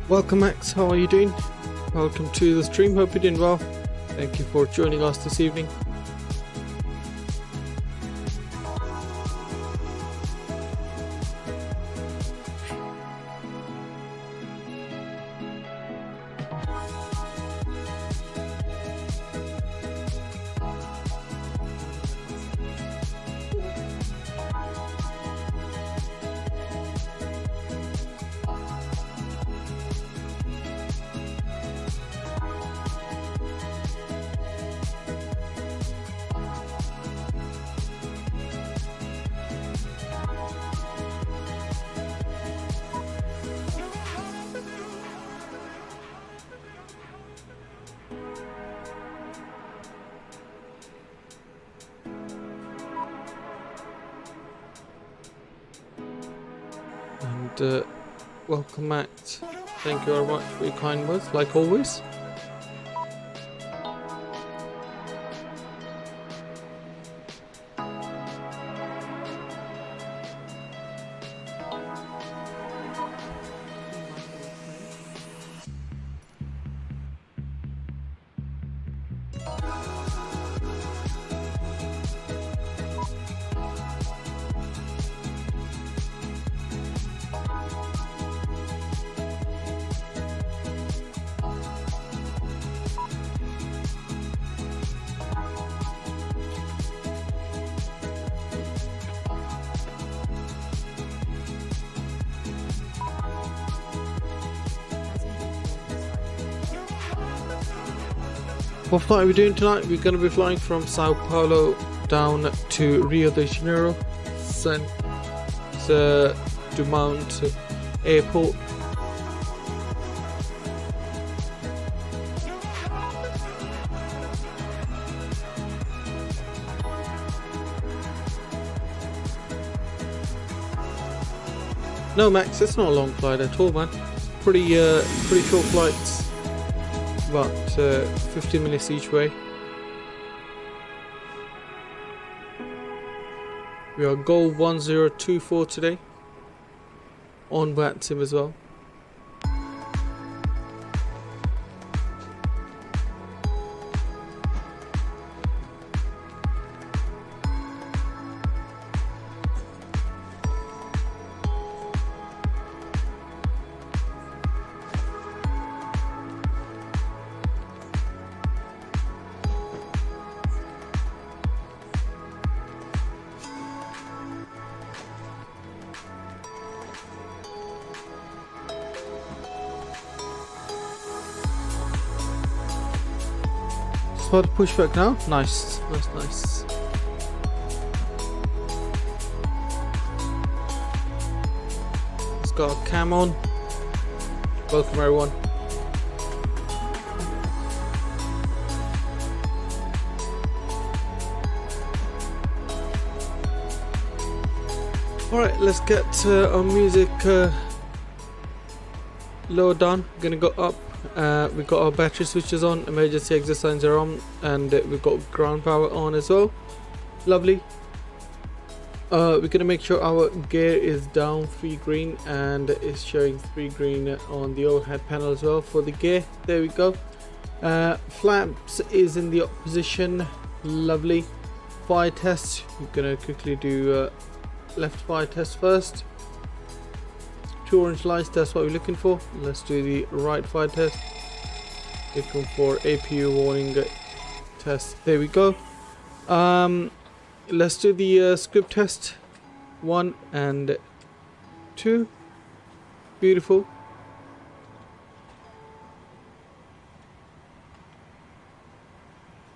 Welcome Max, how are you doing? Welcome to the stream, hope you're doing well. Thank you for joining us this evening. Welcome Matt, thank you very much for your kind words, like always. What flight are we doing tonight? We're going to be flying from Sao Paulo down to Rio de Janeiro, Santos Dumount Airport. No Max, it's not a long flight at all, man. Pretty short flights. About 15 minutes each way. We are GOL 1024 today on VATSIM as well. Start to push back now. Nice. Nice. Let's got a cam on. Welcome everyone. Alright, let's get our music lower down. We're gonna go up. We've got our battery switches on, emergency exit signs are on, and we've got ground power on as well. Lovely. We're gonna make sure our gear is down 3 green and it's showing 3 green on the overhead panel as well for the gear. There we go. Flaps is in the up position. Lovely. Fire test. We're gonna quickly do left fire test first. 2 orange lights, that's what we're looking for. Let's do the right fire test. Looking for APU warning test. There we go. Let's do the script test. 1 and 2. Beautiful.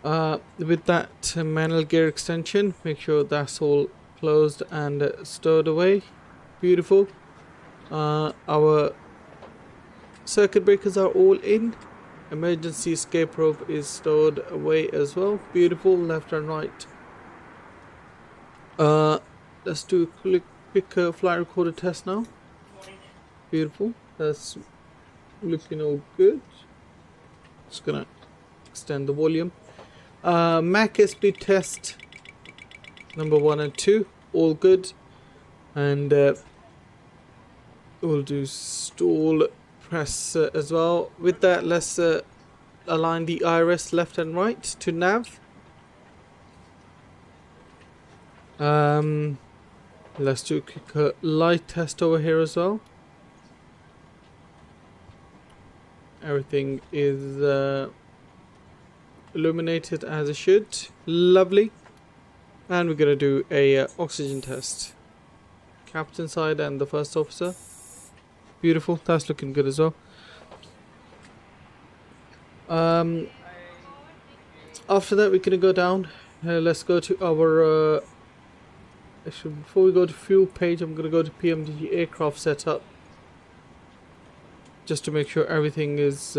With that manual gear extension, make sure that's all closed and stowed away. Beautiful. Our circuit breakers are all in. Emergency escape rope is stored away as well. Beautiful. Left and right. Let's do a quick flight recorder test now. Beautiful. That's looking all good. Just gonna extend the volume. Mac speed test number 1 and 2, all good. And we'll do stall press as well. With that, let's align the iris left and right to nav. Let's do a quick light test over here as well. Everything is illuminated as it should. Lovely. And we're gonna do a oxygen test. Captain side and the first officer. Beautiful. That's looking good as well. After that, we're gonna go down. Let's go to our. Actually, before we go to fuel page, I'm gonna go to PMDG aircraft setup, just to make sure everything is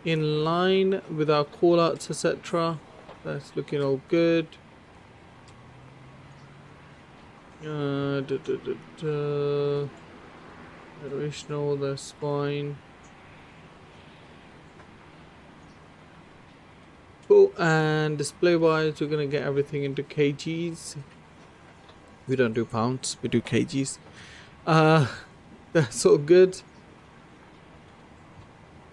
in line with our callouts, etc. That's looking all good. Operational, that's fine. Cool. And display wise, we're gonna get everything into kgs. We don't do pounds, we do kgs. That's all good.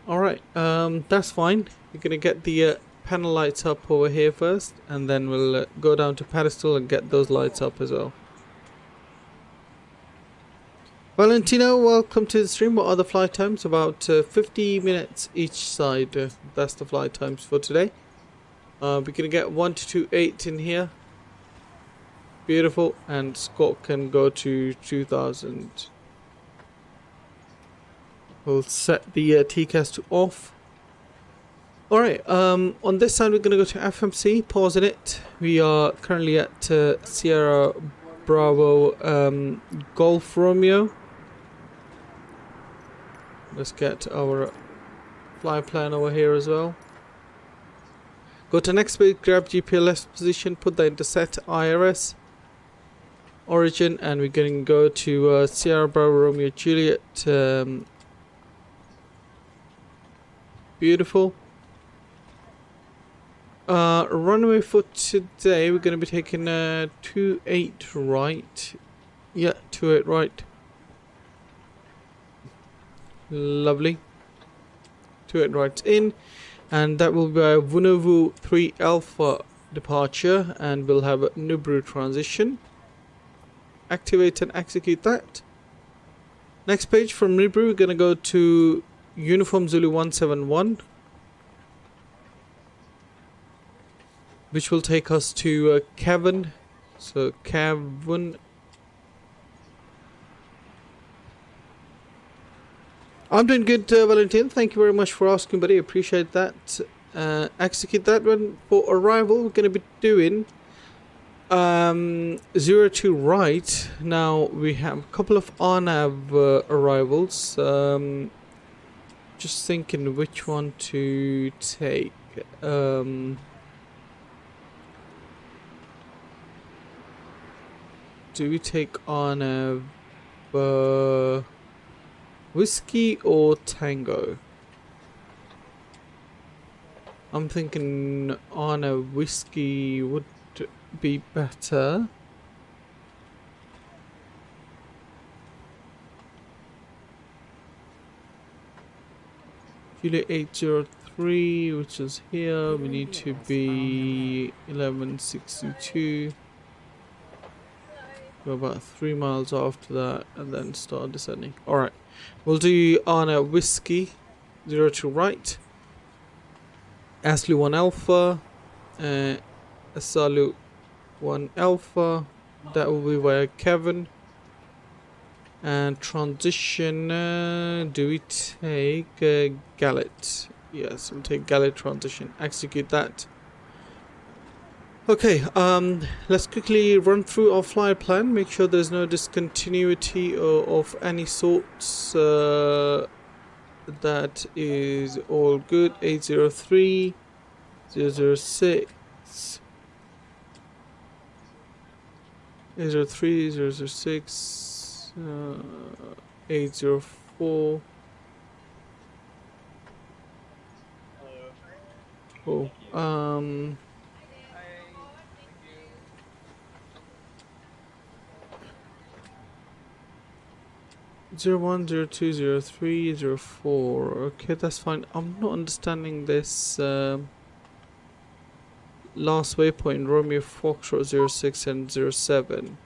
Alright, that's fine. We're gonna get the panel lights up over here first, and then we'll go down to pedestal and get those lights up as well. Valentino, welcome to the stream. What are the flight times? About 50 minutes each side. That's the flight times for today. We're gonna get 1228 in here. Beautiful. And Scott can go to 2000. We'll set the TCAS to off. Alright, on this side we're gonna go to FMC, pausing it. We are currently at Sierra Bravo Golf Romeo. Let's get our flight plan over here as well. Go to next page, grab GPLS position, put that into set IRS origin, and we're going to go to Sierra Bravo Romeo Juliet. Beautiful. Runway for today, we're going to be taking 28 right. Yeah, 28 right. Lovely. 28 right in, and that will be a Vunovu 3 Alpha departure, and we'll have a Nubru transition. Activate and execute that. Next page from Nubru, we're gonna go to Uniform Zulu 171, which will take us to Kevin. So Kevin. I'm doing good, Valentin. Thank you very much for asking, buddy. Appreciate that. Execute that one. For arrival, we're going to be doing 02 right. Now, we have a couple of RNAV arrivals. Just thinking which one to take. Do we take RNAV Whiskey or Tango? I'm thinking on a whiskey would be better. Julia 803, which is here. We need to be 1162. Go about 3 miles after that and then start descending. Alright. We'll do on a whiskey 02 right. Aslu 1 Alpha. Asalu 1 Alpha. That will be via Kevin. And transition. Do we take Gallet? Yes, we'll take Gallet transition. Execute that. Okay, let's quickly run through our flight plan, make sure there's no discontinuity of any sorts. That is all good. 803, 006, 803, 006, 804. Oh, 01, 02, 03, 04. Okay, that's fine. I'm not understanding this last waypoint, Romeo Foxtrot 06 and 07.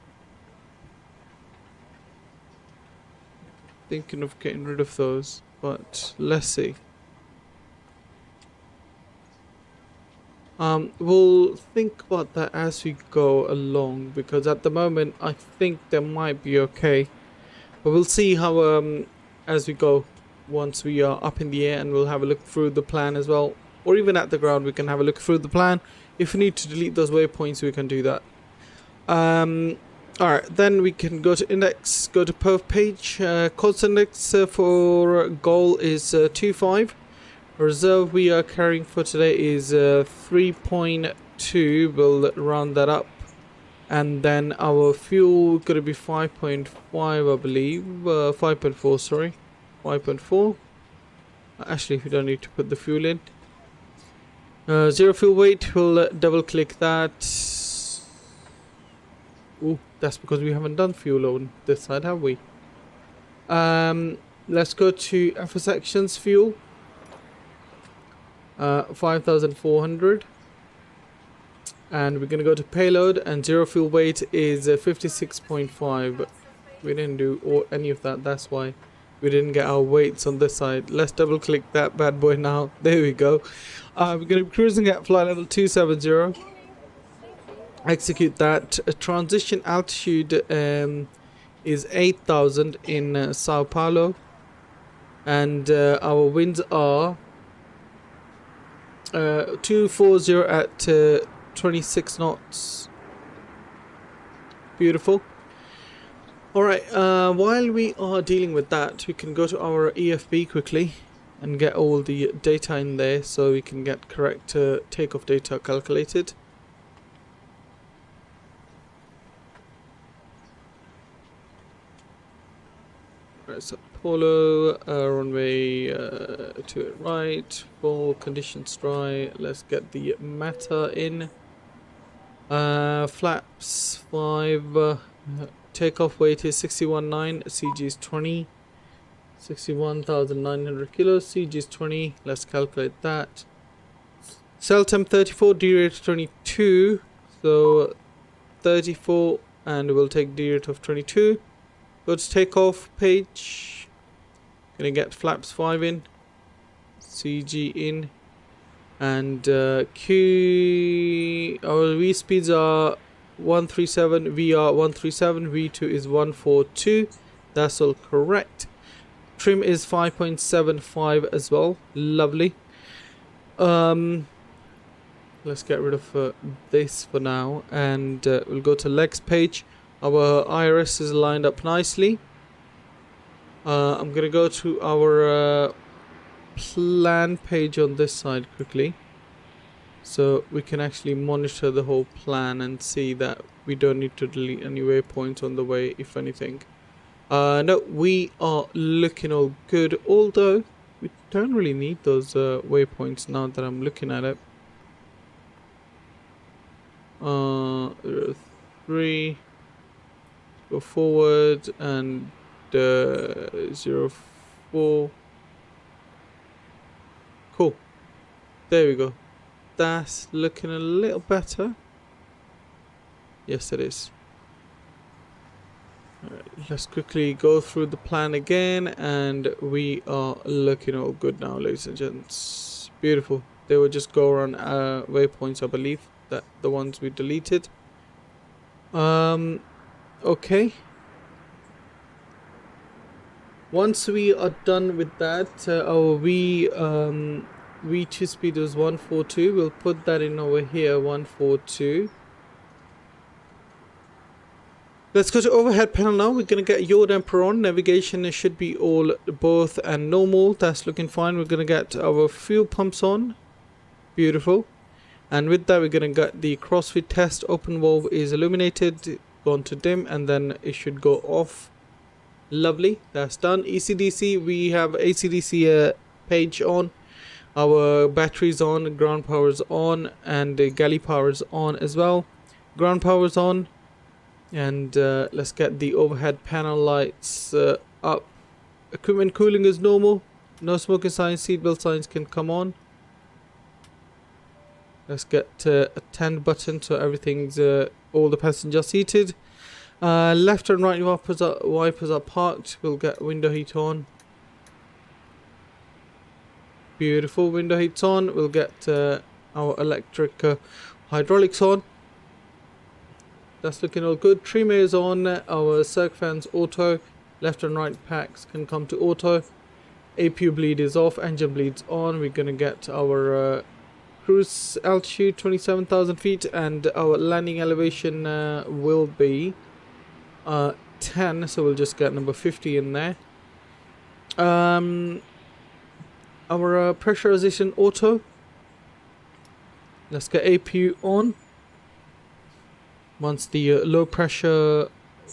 Thinking of getting rid of those, but let's see. We'll think about that as we go along, because at the moment I think they might be okay. But we'll see how as we go, once we are up in the air, and we'll have a look through the plan as well, or even at the ground we can have a look through the plan. If we need to delete those waypoints, we can do that. Alright, then we can go to index, go to perf page. Codes index for GOL is 2.5. Reserve we are carrying for today is 3.2. We'll round that up. And then our fuel gonna be 5.5, I believe. 5.4, sorry. 5.4. Actually, we don't need to put the fuel in. Zero fuel weight, we'll double click that. Ooh, that's because we haven't done fuel on this side, have we? Let's go to FS Actions fuel. 5,400. And we're gonna go to payload, and zero fuel weight is 56.5. We didn't do any of that, that's why we didn't get our weights on this side. Let's double click that bad boy now. There we go. We're gonna be cruising at flight level 270. Execute that. Transition altitude is 8,000 in Sao Paulo, and our winds are 240 at 26 knots. Beautiful. Alright, while we are dealing with that, we can go to our EFB quickly and get all the data in there so we can get correct takeoff data calculated. Right, so Polo, runway to it right, full conditions dry. Let's get the matter in. Flaps 5, takeoff weight is 61.9, CG is 20, 61,900 kilos, CG is 20. Let's calculate that. Cell temp 34, D rate 22, so 34, and we'll take D rate of 22. Go to takeoff page. Gonna get flaps 5 in, CG in, and Q. Our V speeds are 137, VR 137, V2 is 142. That's all correct. Trim is 5.75 as well. Lovely. Let's get rid of this for now, and we'll go to legs page. Our IRS is lined up nicely. I'm gonna go to our plan page on this side quickly, so we can actually monitor the whole plan and see that we don't need to delete any waypoints on the way, if anything. No, we are looking all good, although we don't really need those waypoints now that I'm looking at it. 3, go forward, and 04. Cool. There we go. That's looking a little better. Yes, it is. Alright, let's quickly go through the plan again, and we are looking all good now, ladies and gents. Beautiful. They will just go around waypoints, I believe, that the ones we deleted. Okay. Once we are done with that, our V2 speed was 142. We'll put that in over here, 142. Let's go to overhead panel now. We're going to get yaw damper on. Navigation should be all both and normal. That's looking fine. We're going to get our fuel pumps on. Beautiful. And with that, we're going to get the crossfit test. Open valve is illuminated, gone to dim, and then it should go off. Lovely, that's done. ECDC, we have ACDC page on. Our batteries on, ground power's on, and the galley power's on as well. Ground power's on, and let's get the overhead panel lights up. Equipment cooling is normal. No smoking signs, seatbelt signs can come on. Let's get a 10 button so everything's all the passengers seated. Left and right wipers are parked. We'll get window heat on. Beautiful, window heat's on. We'll get our electric hydraulics on. That's looking all good. Trim is on. Our circ fans auto. Left and right packs can come to auto. APU bleed is off. Engine bleed's on. We're gonna get our cruise altitude 27,000 feet, and our landing elevation will be 10. So we'll just get number 50 in there. Our pressurization auto. Let's get APU on. Once the low pressure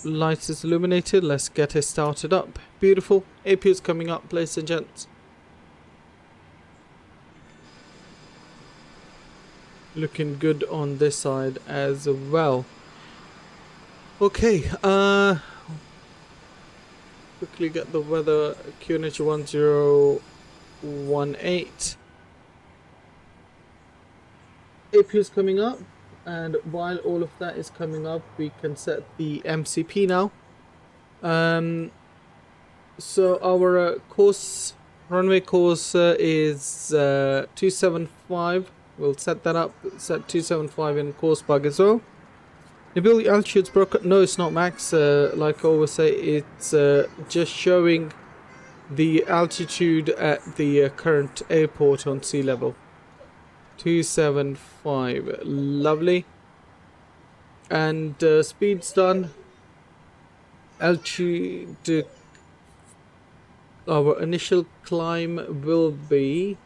lights is illuminated, let's get it started up. Beautiful. APU is coming up, ladies and gents. Looking good on this side as well. Okay, quickly get the weather. QNH 1018. APU is coming up, and while all of that is coming up, we can set the MCP now. So our course, runway course is 275. We'll set that up, set 275 in course bug as well. Nabil, altitude's broken. No, it's not max. Like I always say, it's just showing the altitude at the current airport on sea level. 275, lovely. And speed's done. Altitude, our initial climb will be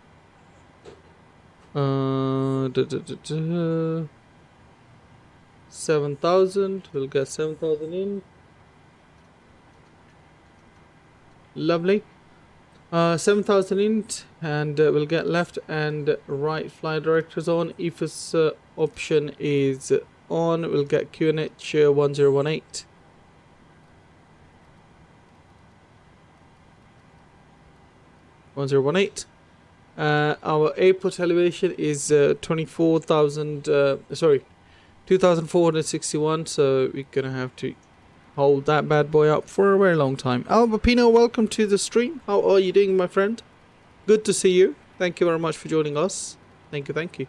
7,000. We'll get 7,000 in. Lovely. 7,000 in, and we'll get left and right flight directors on. EFS option is on. We'll get QNH 1018. Our airport elevation is 2,461, so we're gonna have to hold that bad boy up for a very long time. Albapino, welcome to the stream. How are you doing, my friend? Good to see you. Thank you very much for joining us. Thank you.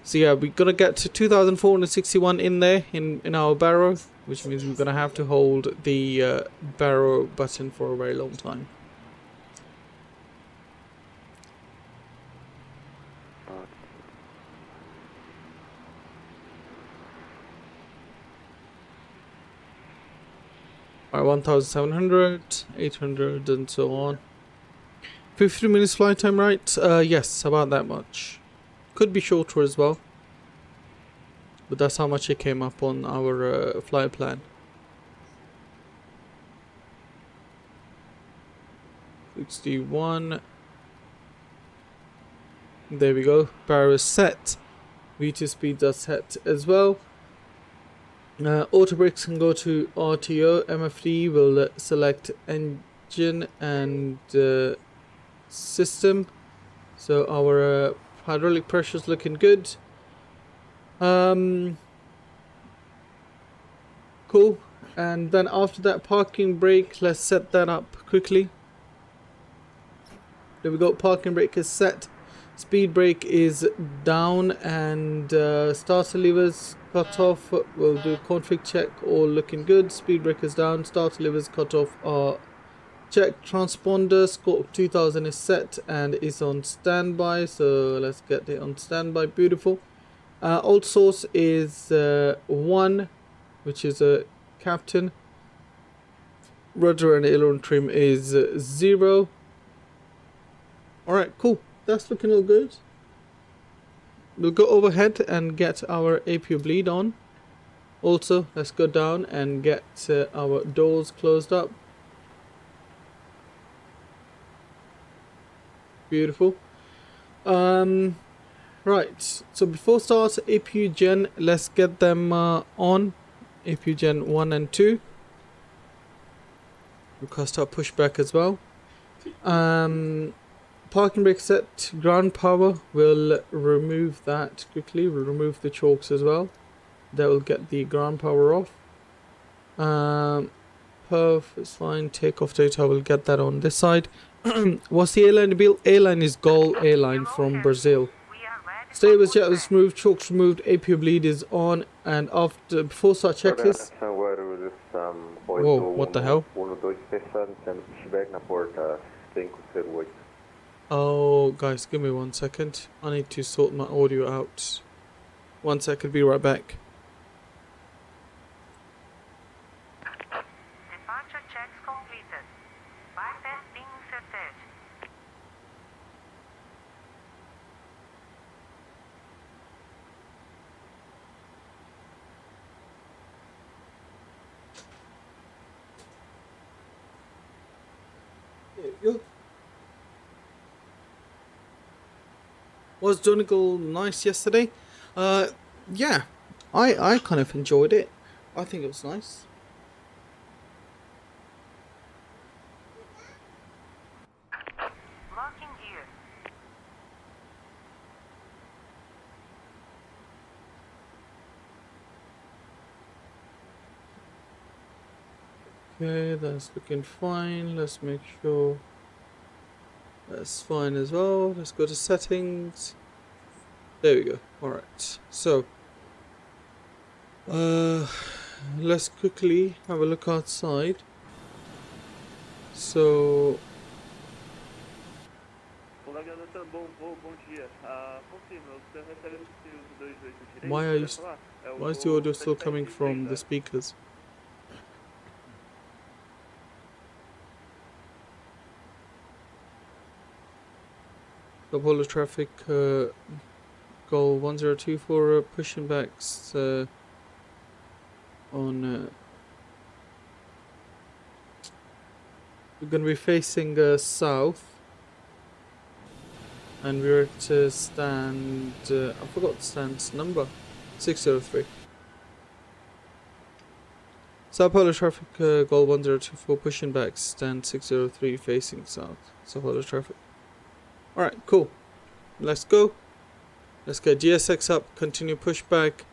So yeah, we're gonna get to 2,461 in there in our barrow, which means we're gonna have to hold the barrow button for a very long time. Alright, 1,700, 800, and so on. 50 minutes flight time, right? Yes, about that much. Could be shorter as well, but that's how much it came up on our flight plan. 61. There we go. Barrow is set. V2 speeds are set as well. Auto brakes can go to RTO. MFD will select engine and system. So our hydraulic pressure is looking good. Cool. And then after that, parking brake, let's set that up quickly. There we go. Parking brake is set. Speed brake is down, and starter levers cut off. We'll do config check, all looking good. Speed brake is down, starter levers cut off are checked. Transponder scope 2000 is set and is on standby, so let's get it on standby. Beautiful. Alt source is 1, which is a captain. Rudder and aileron trim is 0. Alright, cool. That's looking all good. We'll go overhead and get our APU bleed on. Also, let's go down and get our doors closed up. Beautiful. Right, so before start, APU gen, let's get them on. APU gen 1 and 2. Request our pushback as well. Parking brake set, ground power, we'll remove that quickly. We'll remove the chokes as well. That will get the ground power off. Perf is fine. Takeoff data, we'll get that on this side. What's the airline to build? Airline is GOL airline from Brazil. Stay with jet was removed, chokes removed, APU bleed is on, and after before start checklist. Whoa, what the hell? Oh, guys, give me 1 second. I need to sort my audio out. 1 second, be right back. Departure checks completed. Bypass being inserted. There we go. Was Donegal nice yesterday? Yeah, I kind of enjoyed it. I think it was nice. Locking gear. Okay, that's looking fine. Let's make sure that's fine as well. Let's go to settings. There we go. Alright, so let's quickly have a look outside. So why is the audio still coming from the speakers? Sao Paulo traffic, GOL 1024 pushing backs on. We're going to be facing south, and we're at stand. I forgot the stand's number, 603. Sao Paulo traffic, GOL 1024 pushing back, stand 603 facing south. Sao Paulo traffic. Alright, cool. Let's go. Let's get GSX up, continue pushback,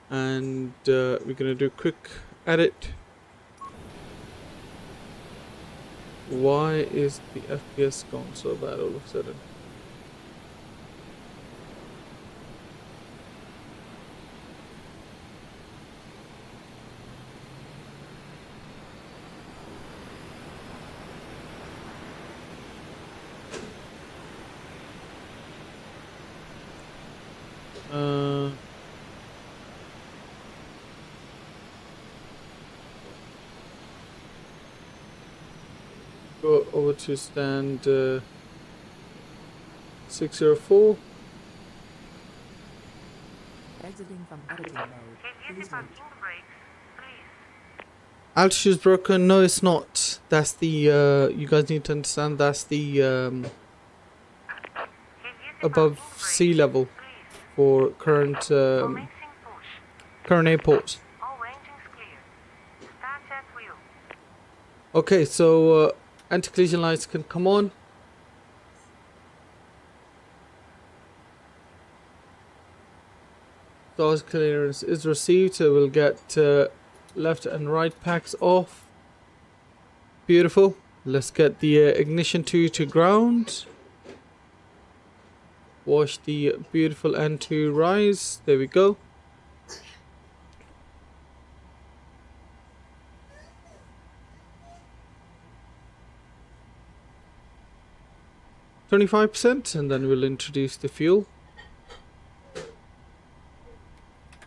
and we're gonna do a quick edit. Why is the FPS gone so bad all of a sudden? Go over to stand 604. Exiting from editing mode. Please wait. Altitude's broken. No, it's not. That's the you guys need to understand, that's the above sea level for current current airport. Okay, so anti-collision lights can come on. Stars clearance is received, so we'll get left and right packs off. Beautiful. Let's get the ignition to ground. Watch the beautiful N2 rise. There we go. %, and then we'll introduce the fuel.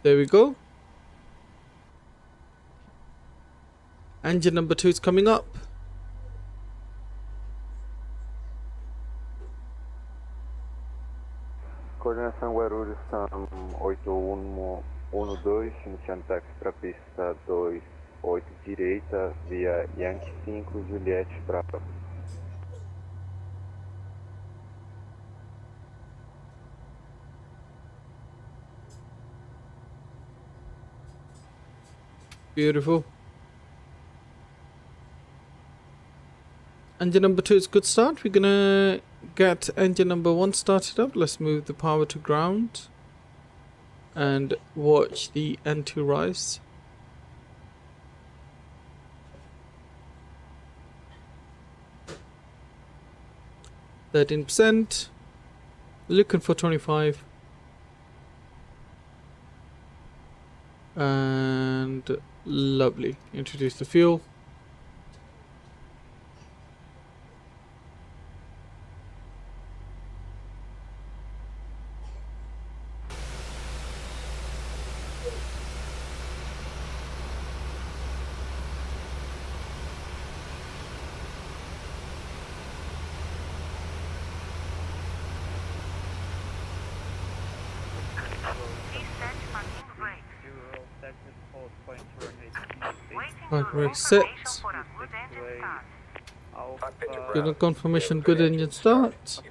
There we go. Engine number 2 is coming up. Coordenação Guarulhos, SAM 8112, iniciando táxi para pista 28 direita, via Yankee 5, Juliette Brava. Beautiful. Engine number 2 is good start. We're gonna get engine number 1 started up. Let's move the power to ground and watch the N2 rise. %, looking for 25, and lovely. Introduce the fuel. Please set parking brakes. Waiting Right, your we're confirmation set. for a good engine start. Get a confirmation, good engine start.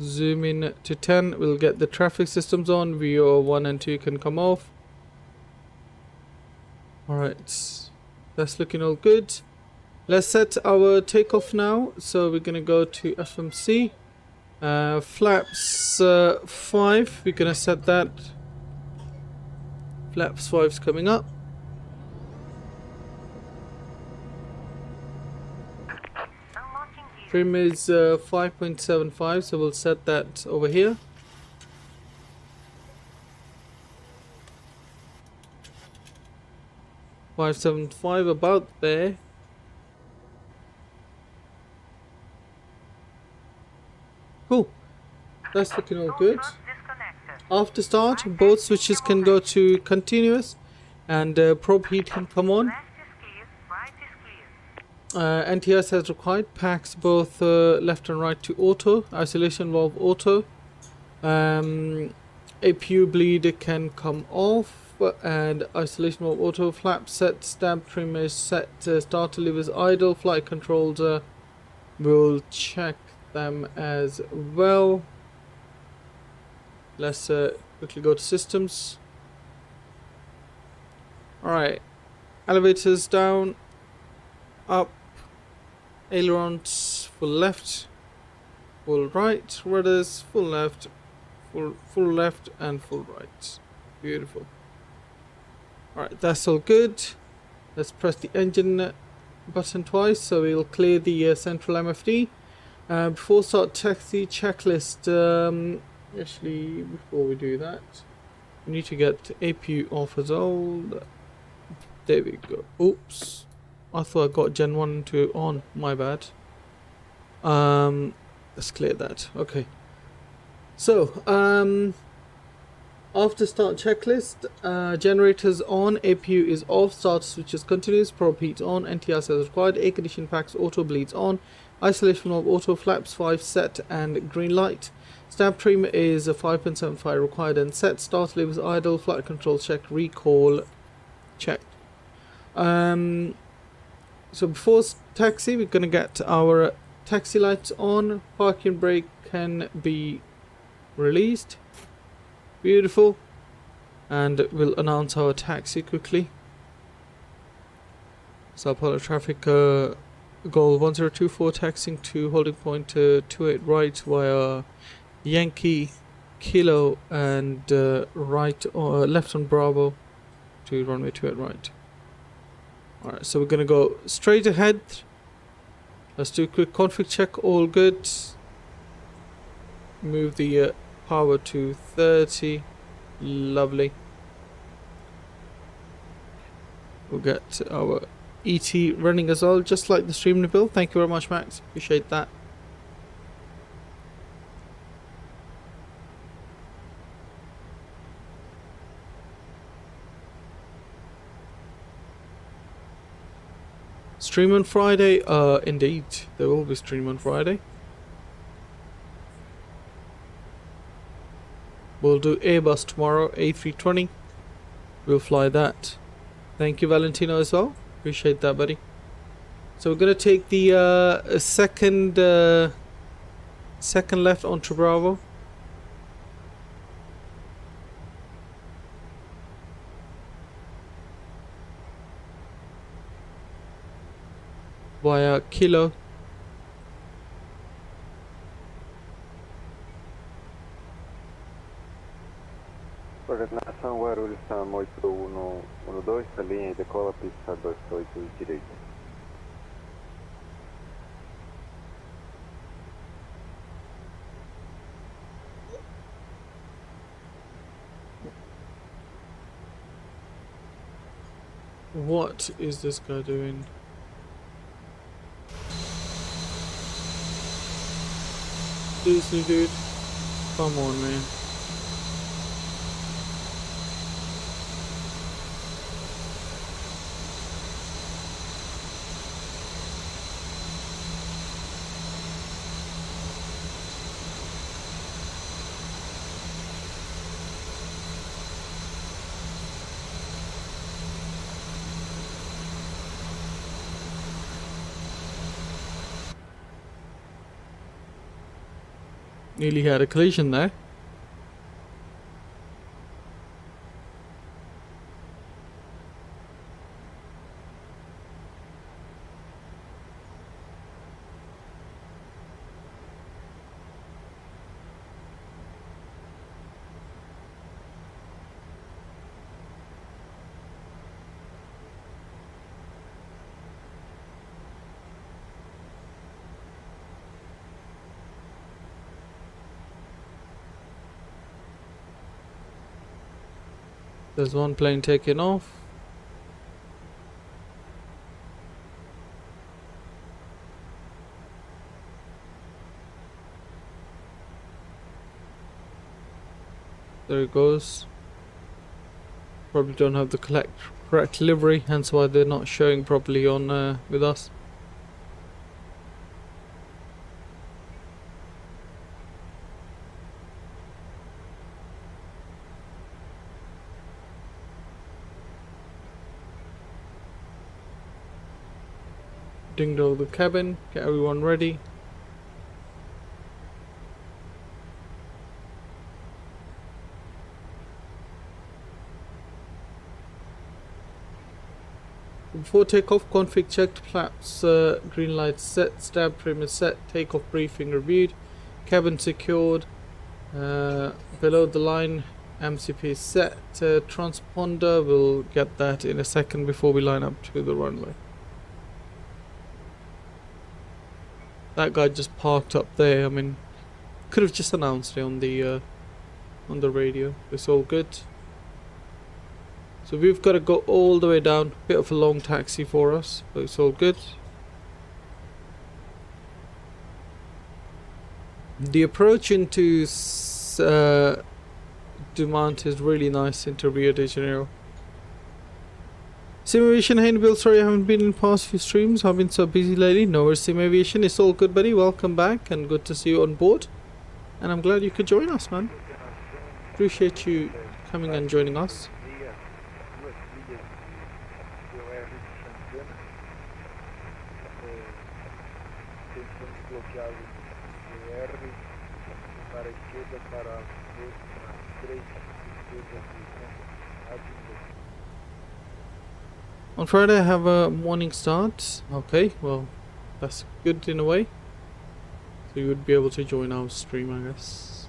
Zoom in to 10. We'll get the traffic systems on. VO 1 and 2 can come off. Alright, that's looking all good. Let's set our takeoff now. So we're gonna go to FMC. Flaps 5. We're gonna set that. Flaps 5's coming up. Unlocking gear. Trim is 5.75, so we'll set that over here. .575 about there. Cool. That's looking all good. Truck disconnected. After start, both switches can go to continuous, and probe heat can come on. Left is clear, right is clear. NTS has required packs both left and right to auto, isolation valve auto. APU bleed can come off, and isolation valve auto. Flap set, stamp trim is set, starter levers idle, flight controls will check them as well. Let's quickly go to systems. Alright, elevators down, up, ailerons full left, full right, rudders full left, full left and full right. Beautiful. Alright, that's all good. Let's press the engine button twice so we'll clear the central MFD. Before start taxi checklist, actually before we do that we need to get APU off as well. There we go. Oops, I thought I got Gen 1 and 2 on, my bad. Let's clear that. Okay, so after start checklist, generators on, APU is off, start switches continuous, probe heat on, NTS as required, air condition packs auto bleeds on, isolation of auto, flaps 5 set and green light. Stamp trim is a 5.75 required and set. Start levers idle, flight control checked, recall checked. So before taxi, we're gonna get our taxi lights on. Parking brake can be released. Beautiful. And we'll announce our taxi quickly. Sao Paulo traffic, GOL 1024 taxiing to holding point 28 right via Yankee Kilo and left on Bravo to runway 28 right. Alright, so we're gonna go straight ahead. Let's do a quick config check, all good. Move the power to 30. Lovely. We'll get our ET running as well, just like the stream build. Thank you very much, Max. Appreciate that. Stream on Friday? Indeed, there will be stream on Friday. We'll do Airbus tomorrow, A320. We'll fly that. Thank you, Valentino, as well. Appreciate that, buddy. So we're gonna take the second left onto Bravo. via Kilo. Coordenação Guarulhos, SAM 8112, alinha e decola pista 28 direita. What is this guy doing? Seriously, dude? Come on, man. Nearly had a collision there. There's one plane taking off. There it goes. Probably don't have the correct livery, hence why they're not showing properly on with us. Ding dong the cabin, get everyone ready. Before takeoff, config checked, flaps green light set, stab trim is set, takeoff briefing reviewed, cabin secured, below the line MCP is set, transponder, we'll get that in a second before we line up to the runway. That guy just parked up there. I mean, could have just announced it on the radio. It's all good. So we've got to go all the way down. Bit of a long taxi for us, but it's all good. The approach into Dumount is really nice into Rio de Janeiro. Sim Aviation, hey Bill, sorry I haven't been in past few streams. I've been so busy lately. No worries, Sim Aviation. It's all good, buddy. Welcome back and good to see you on board. And I'm glad you could join us, man. Appreciate you coming and joining us. On Friday I have a morning start. Okay, well that's good in a way. So you would be able to join our stream, I guess.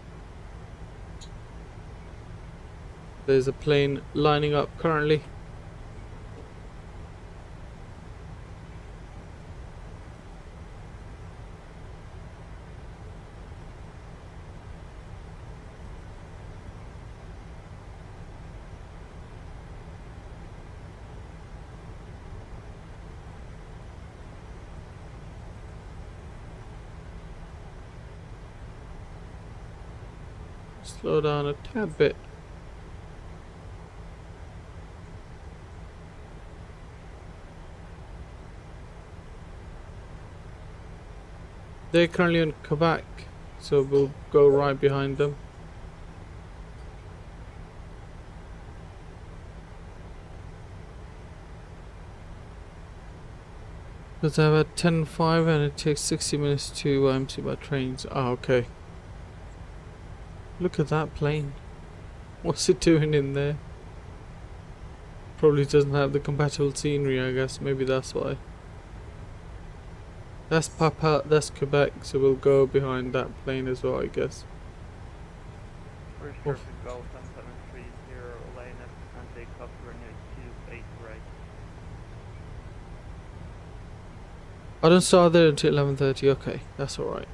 There's a plane lining up currently. Slow down a tad bit. They're currently on Quebec, so we'll go right behind them. Because I have a 10.5 and it takes 60 minutes to empty by trains. Ah, okay. Look at that plane. What's it doing in there? Probably doesn't have the compatible scenery, I guess. Maybe that's why. That's Papa, that's Quebec, so we'll go behind that plane as well, I guess. First Oof. traffic GOL 7730, line up and take off runway 28 right. I don't start there until 11:30. Okay, that's alright.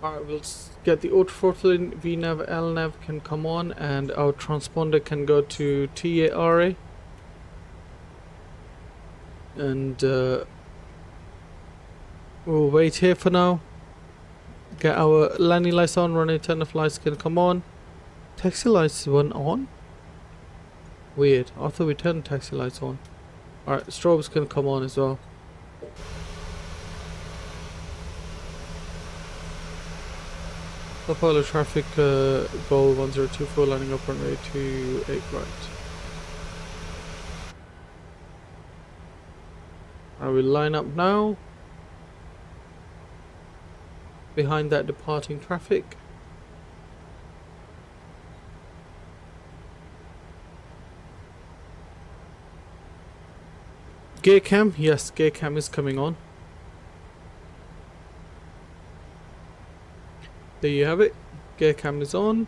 Alright, we'll get the auto throttle in, VNav, LNav can come on, and our transponder can go to TARA. And we'll wait here for now. Get our landing lights on, running turn-off lights can come on. Taxi lights weren't on? Weird, I thought we turned taxi lights on. Alright, strobes can come on as well. Sao Paulo traffic, GOL 1024, lining up runway 28 right. I will line up now. Behind that departing traffic. Gear cam, yes, gear cam is coming on. There you have it. Gear cam is on.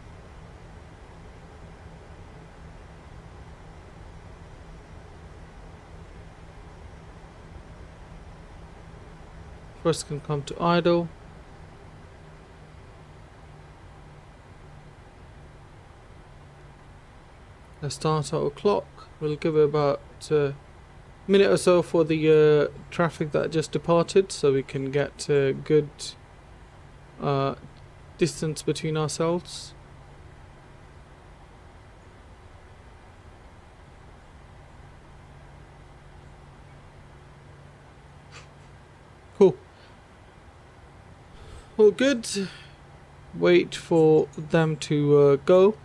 First can come to idle. Let's start our clock. We'll give it about a minute or so for the traffic that just departed, so we can get a good distance between ourselves. Cool. All good. Wait for them to go.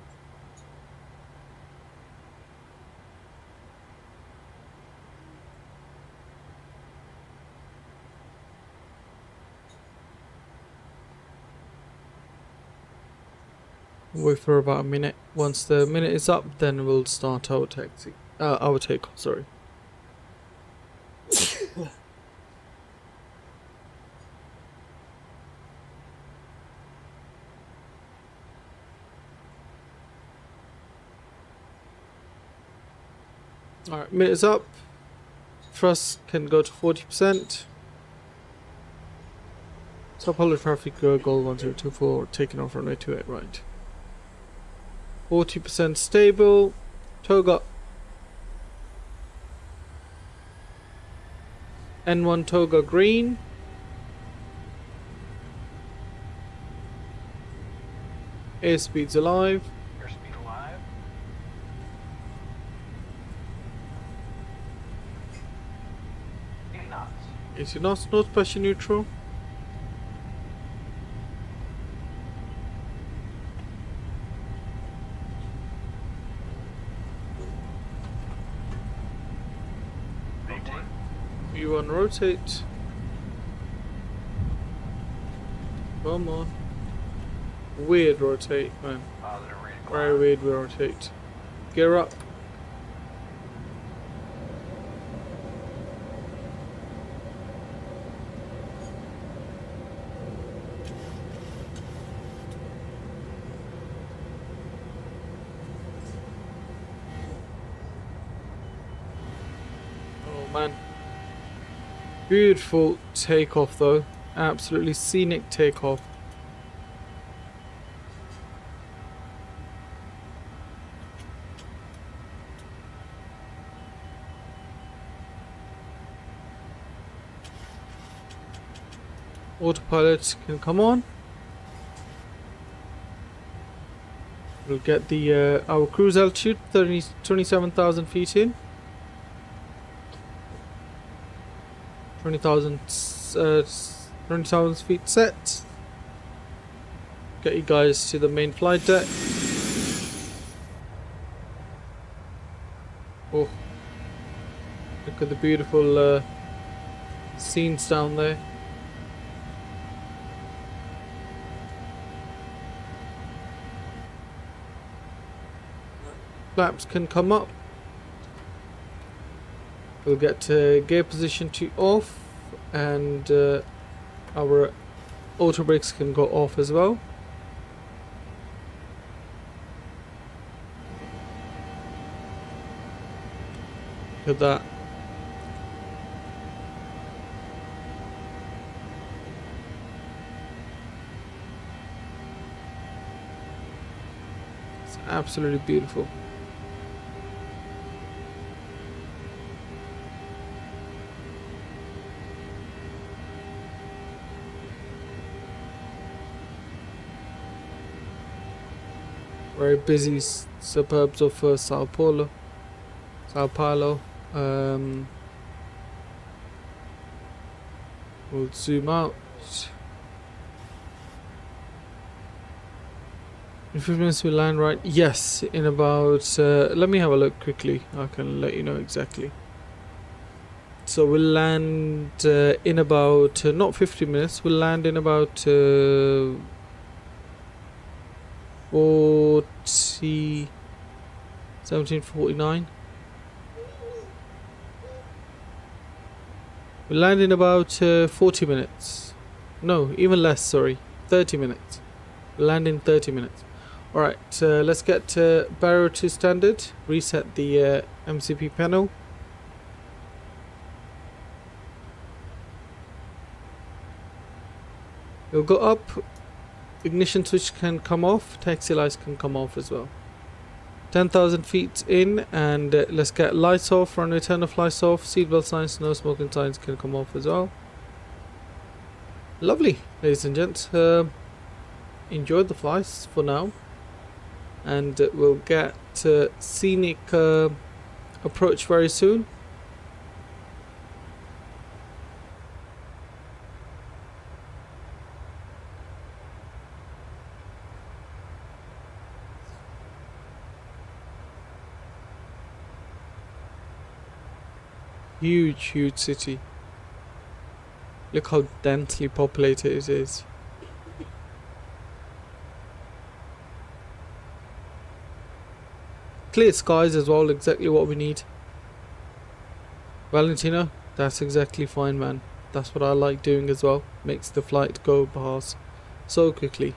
Wait for about a minute. Once the minute is up, then we'll start our taxi. Our takeoff, sorry. Alright, minute is up. Thrust can go to 40%. Sao Paulo traffic, GOL 1024, taking off runway 28 right. 40% stable. Toga. N1 Toga green. Airspeed's alive. Airspeed alive. Eight knots. 80 knots, no special neutral. Rotate. V1 rotate. Come on. Weird rotate, man. Positive read Very climb. weird rotate. Gear up. Oh man. Beautiful takeoff though. Absolutely scenic takeoff. Autopilot can come on. We'll get the our cruise altitude 27,000 feet in. 20,000 feet set. get you guys to the main flight deck. Oh, look at the beautiful scenes down there. Flaps can come up. We'll get gear position to off, and our auto brakes can go off as well. Look at that. It's absolutely beautiful. Very busy suburbs of Sao Paulo. We'll zoom out. In 15 minutes we land, right? Yes, in about let me have a look quickly. I can let you know exactly. So we'll land in about not 50 minutes. We'll land in about 1749. We'll land in about 40 minutes. No, even less, sorry. 30 minutes. We'll land in 30 minutes. Alright, let's get Barrow to standard. Reset the MCP panel. It'll go up. Ignition switch can come off. Taxi lights can come off as well. 10,000 feet in, and let's get lights off. Runway turn off, lights off. Seatbelt signs, no smoking signs can come off as well. Lovely, ladies and gents. Enjoy the flights for now, and we'll get scenic approach very soon. Huge city. Look how densely populated it is. Clear skies as well, exactly what we need. Valentino, that's exactly fine, man. That's what I like doing as well. Makes the flight go past so quickly.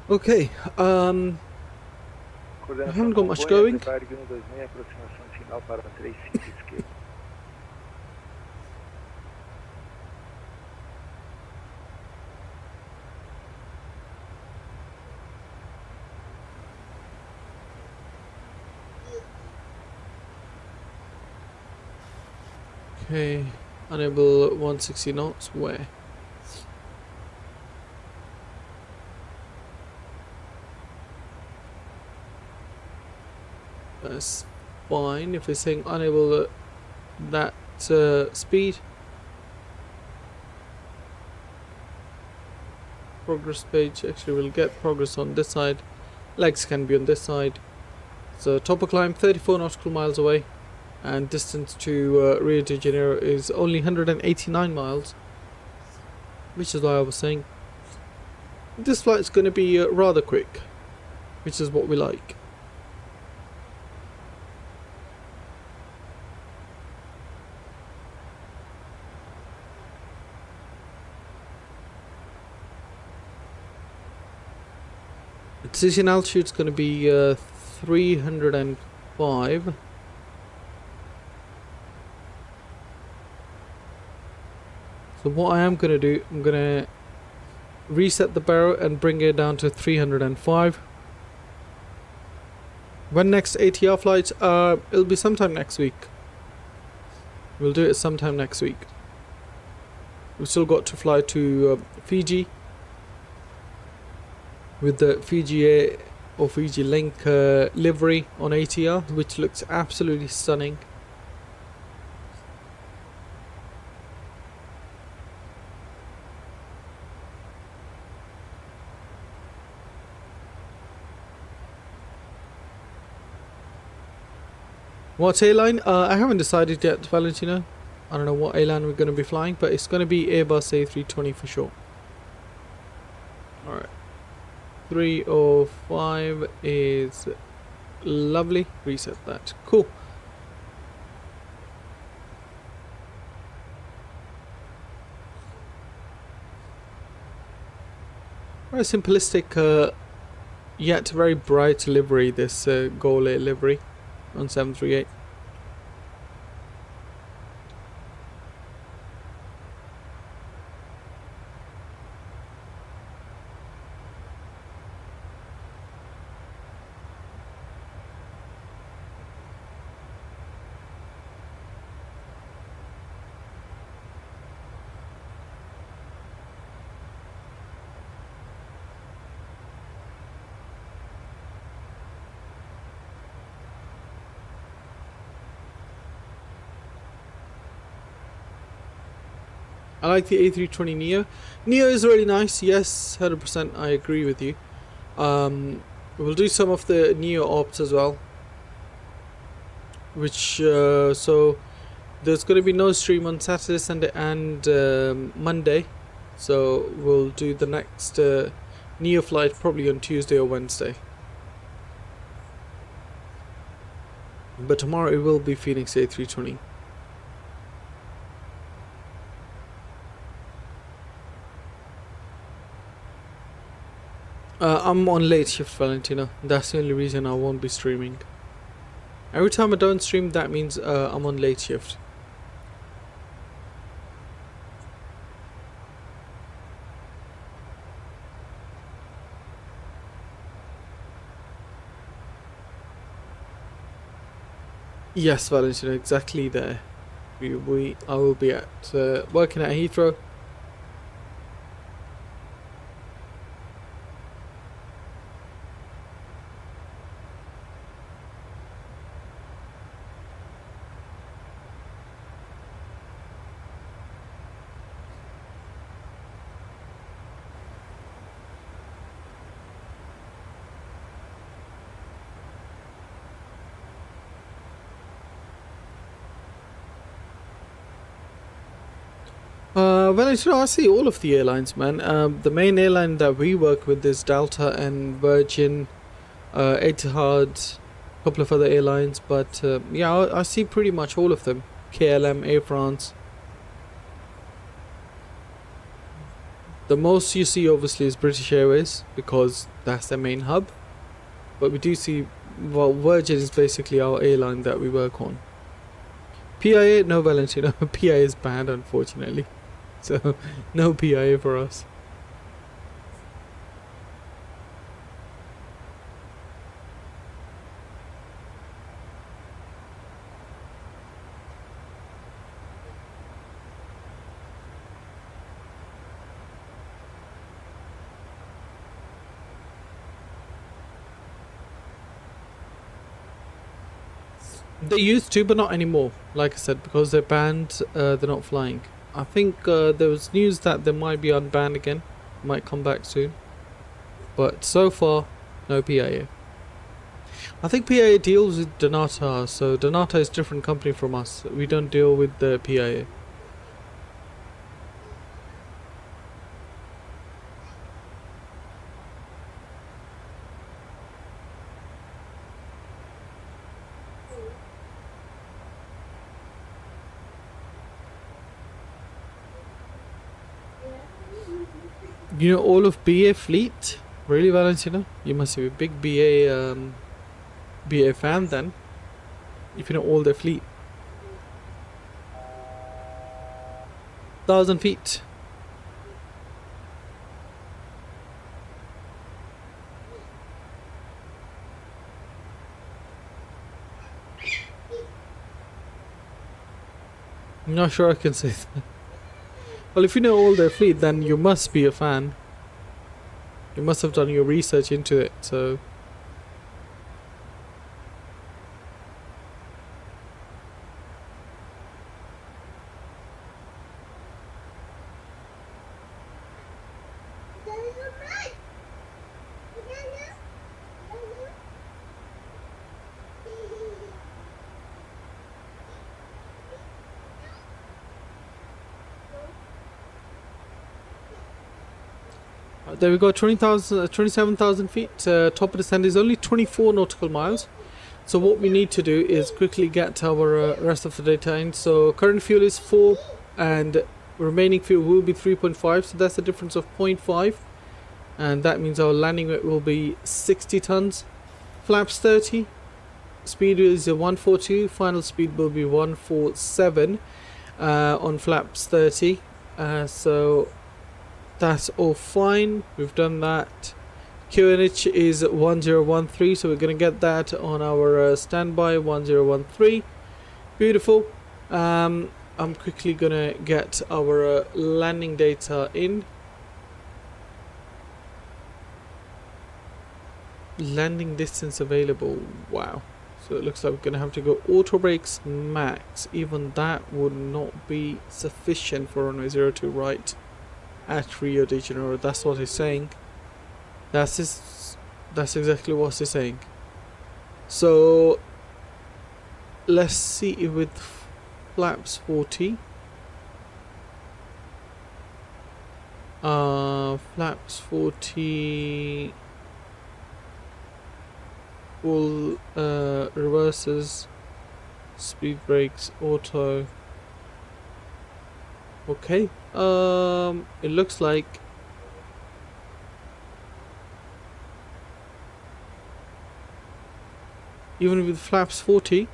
Okay, I haven't got much going. Okay, enable 160 knots, where? That's fine. If we're saying enable that speed. Progress page, actually we'll get progress on this side. Legs can be on this side. So top of climb 34 nautical miles away, and distance to Rio de Janeiro is only 189 miles, which is why I was saying this flight is going to be rather quick, which is what we like. The decision altitude is going to be 305. So what I am going to do, I'm going to reset the barrel and bring it down to 305. When next ATR flights? It'll be sometime next week. We'll do it sometime next week. We've still got to fly to Fiji with the Fiji Air or Fiji Link livery on ATR, which looks absolutely stunning. What airline? I haven't decided yet, Valentino. I don't know what airline we're going to be flying, but it's going to be Airbus A320 for sure. Alright. 305 is lovely. Reset that. Cool. Very simplistic, yet very bright livery, this GOL Air livery on 738. I like the A320 Neo. Neo is really nice. Yes, 100%. I agree with you. We'll do some of the Neo ops as well. Which so there's going to be no stream on Saturday, Sunday, and Monday. So we'll do the next Neo flight probably on Tuesday or Wednesday. But tomorrow it will be Phoenix A320. I'm on late shift, Valentino. That's the only reason I won't be streaming. Every time I don't stream, that means I'm on late shift. Yes, Valentino, exactly there. I will be at working at Heathrow. Well, you know, I see all of the airlines, man. The main airline that we work with is Delta and Virgin, Etihad, a couple of other airlines, but yeah, I see pretty much all of them. KLM, Air France. The most you see obviously is British Airways because that's their main hub, but we do see, well, Virgin is basically our airline that we work on. PIA, no, Valentino. PIA is banned, unfortunately. So, no PIA for us. They used to, but not anymore. Like I said, because they're banned, they're not flying. I think there was news that they might be unbanned again, might come back soon, but so far no PIA. I think PIA deals with Donata, so Donata is a different company from us. We don't deal with the PIA. You know all of BA fleet? Really, Valentino? You must be a big BA fan then, if you know all their fleet. 1,000 feet. I'm not sure I can say that. Well, if you know all their fleet, then you must be a fan. You must have done your research into it, so... There we go, 27,000 feet. Top of descent is only 24 nautical miles. So what we need to do is quickly get our rest of the data in. So current fuel is 4 and remaining fuel will be 3.5. So that's a difference of 0.5. And that means our landing weight will be 60 tons. Flaps 30. Speed is 142. Final speed will be 147 on flaps 30. So... that's all fine. We've done that. QNH is 1013, so we're gonna get that on our standby 1013. Beautiful. I'm quickly gonna get our landing data in. Landing distance available. Wow. So it looks like we're gonna have to go auto brakes max. Even that would not be sufficient for runway 02 right at Rio de Janeiro. That's what he's saying. That's exactly what he's saying. So let's see if with flaps 40 flaps 40 full reverses, speed brakes, auto. Okay, it looks like even with flaps 40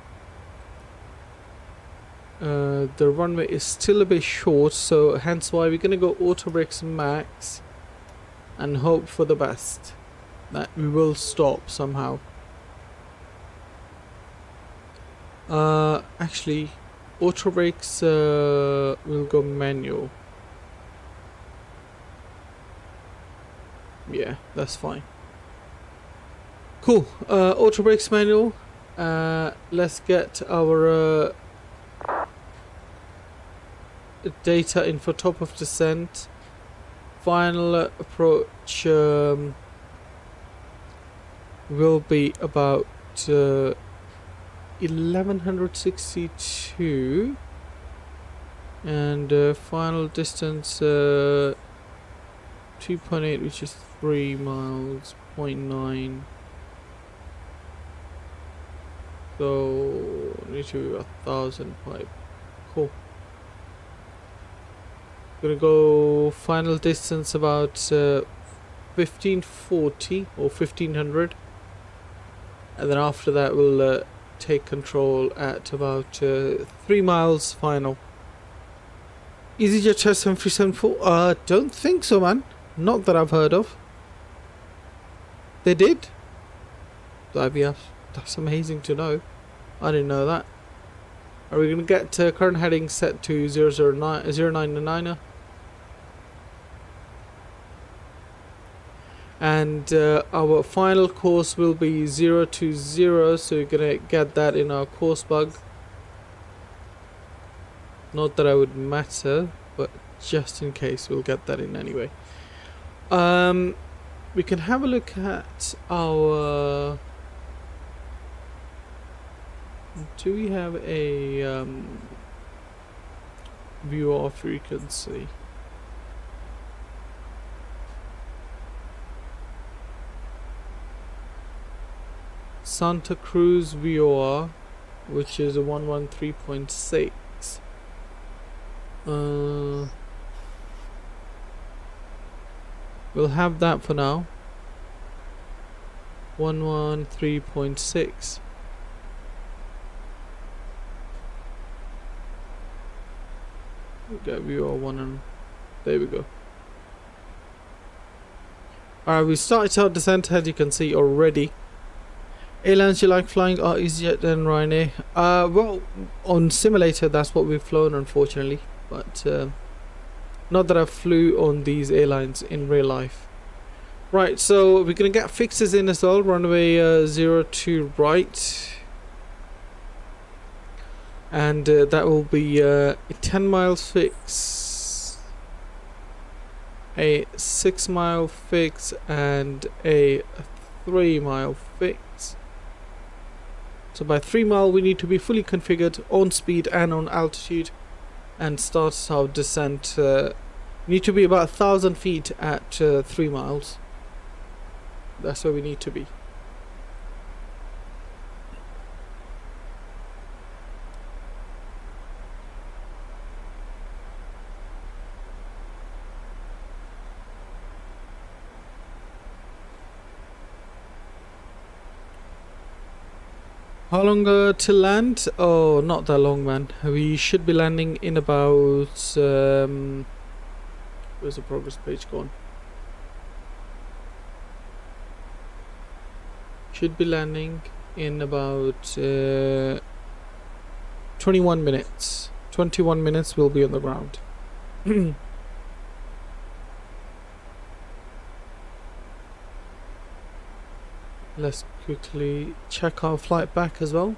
the runway is still a bit short, so hence why we're gonna go auto brakes max and hope for the best that we will stop somehow. Actually auto brakes will go manual. Yeah, that's fine. Cool. Auto brakes manual. Let's get our data in for top of descent. Final approach will be about 1162 and final distance 2.8, which is 3 miles, 0.9. So need to be 1,000 pipe. Cool. Gonna go final distance about 1540 or 1500, and then after that we'll take control at about 3 miles final. EasyJet test 7374? Don't think so, man. Not that I've heard of. They did? IBF. That's amazing to know. I didn't know that. Are we going to get current heading set to 099er? And our final course will be 020, so we're going to get that in our course bug. Not that I would matter, but just in case we'll get that in anyway. We can have a look at our... do we have a viewer frequency? Santa Cruz VOR, which is a 113.6. We'll have that for now. 113.6. Get view of one and there we go. Alright, we started our descent as you can see already. Airlines you like flying are EasyJet and Ryanair. Well, on simulator that's what we've flown unfortunately, but not that I flew on these airlines in real life. Right, so we're gonna get fixes in as well. Runway 02 right, and that will be a 10 miles fix, a 6 mile fix, and a 3 mile fix. So by 3 mile we need to be fully configured on speed and on altitude and start our descent. Need to be about 1,000 feet at 3 miles. That's where we need to be. How long to land? Oh, not that long, man. We should be landing in about where's the progress page gone? Should be landing in about 21 minutes. 21 minutes we'll be on the ground. Let's quickly check our flight back as well.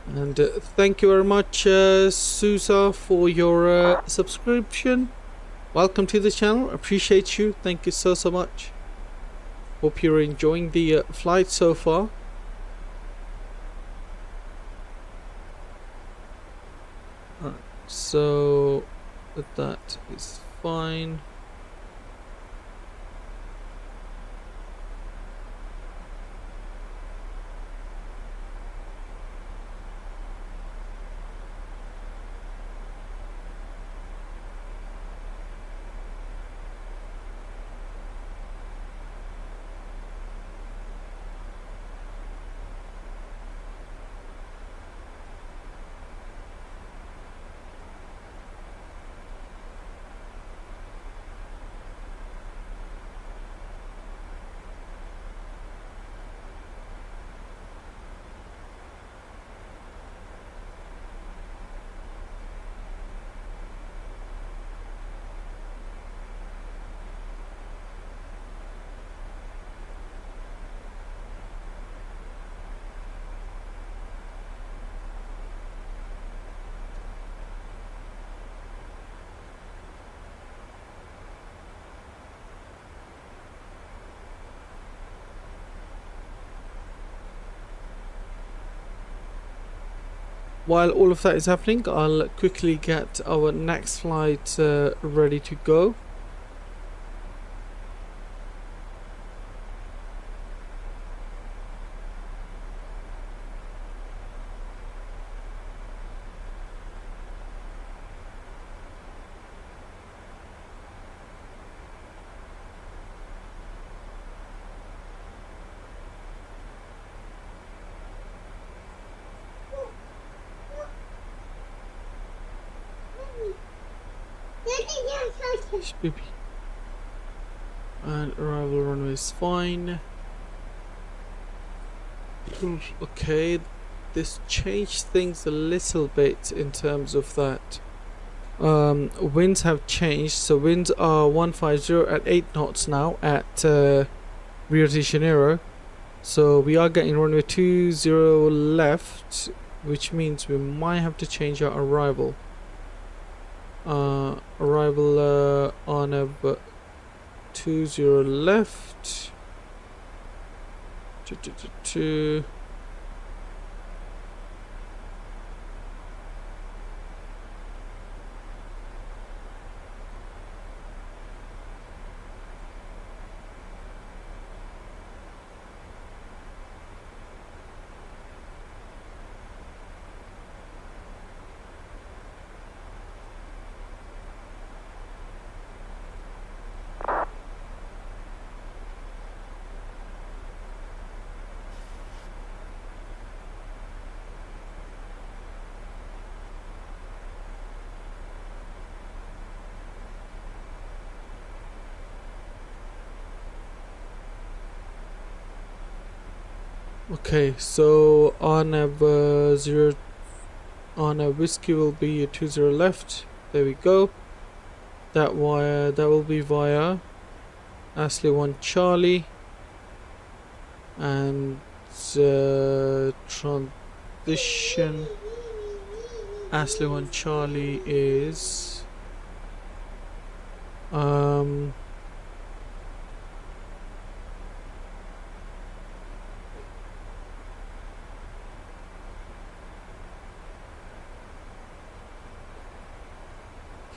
And thank you very much Susa for your subscription. Welcome to the channel, appreciate you, thank you so much. Hope you're enjoying the flight so far. Alright, so that is fine. While all of that is happening, I'll quickly get our next flight ready to go. Baby. And arrival runway is fine. Okay, this changed things a little bit in terms of that. Winds have changed, so winds are 150 at 8 knots now at Rio de Janeiro. So we are getting runway 20 left, which means we might have to change our arrival. Arrival on a 20 left. Two. Okay, so on a zero, on a whiskey will be a 20 left. There we go. That wire, that will be via Ashley 1 Charlie, and transition Ashley 1 Charlie is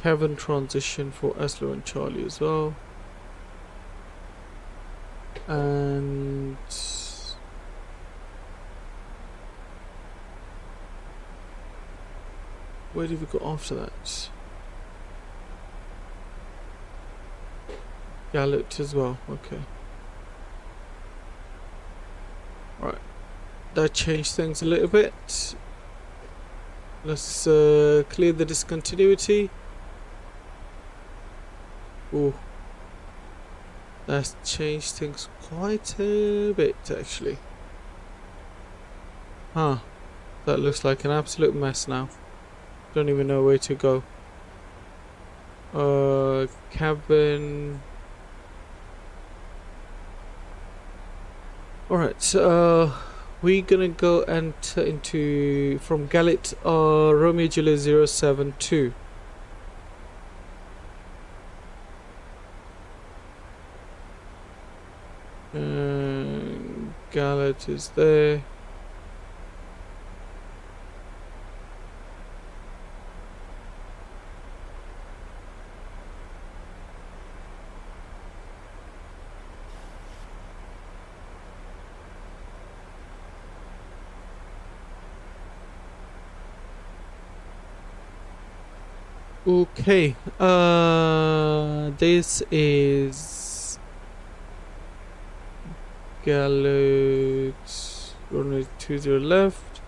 Kevin transition for Ashley 1 Charlie as well. And where did we go after that? Gallet as well. Okay. Right. That changed things a little bit. Let's clear the discontinuity. Ooh. That's changed things quite a bit actually. Huh. That looks like an absolute mess now. Don't even know where to go. Cabin. Alright, we're gonna go enter into from Gallet Romeo Juliet 072. Gallet is there. Okay, this is Gallet, only 20 left.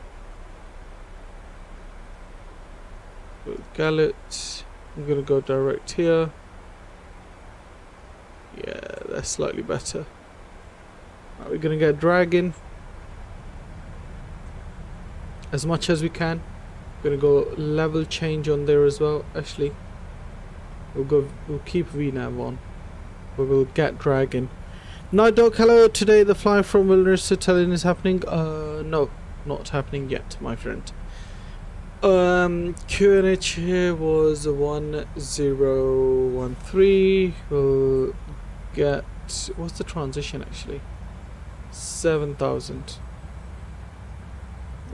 Gallet, I'm gonna go direct here. Yeah, that's slightly better. Right, we're gonna get Dragon as much as we can. Gonna go level change on there as well. Actually, we'll keep VNav on, but we'll get Dragon. Night Dog, hello. Today the fly from Wilderness to Tallinn is happening. No, not happening yet, my friend. QNH here was 1013. We'll get, what's the transition actually? 7,000.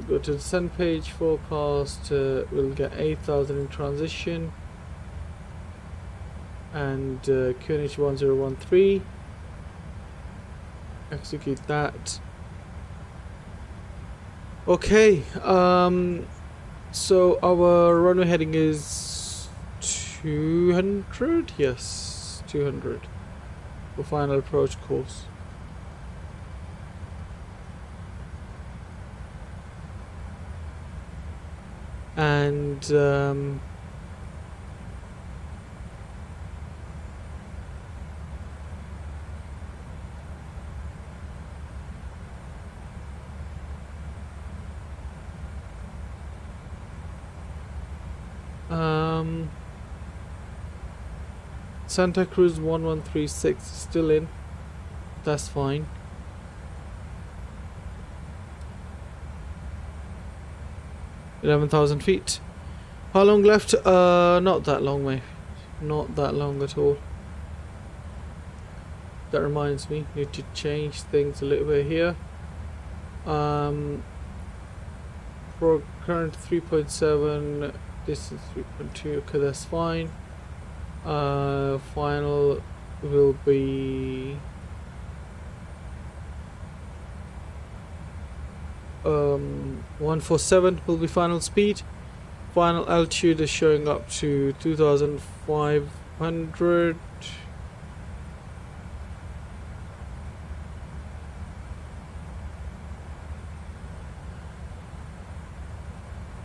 Go to the sun page forecast. We'll get 8,000 in transition, and QNH 1013. Execute that. Okay. So our runway heading is 200. Yes, 200 for final approach course. And Santa Cruz 1136 is still in. That's fine. $11,000 How long left? Not that long, mate. Not that long at all. That reminds me, need to change things a little bit here. For current 3.7, distance 3.2. Okay, that's fine. Final will be 147 will be final speed. Final altitude is showing up to 2,500.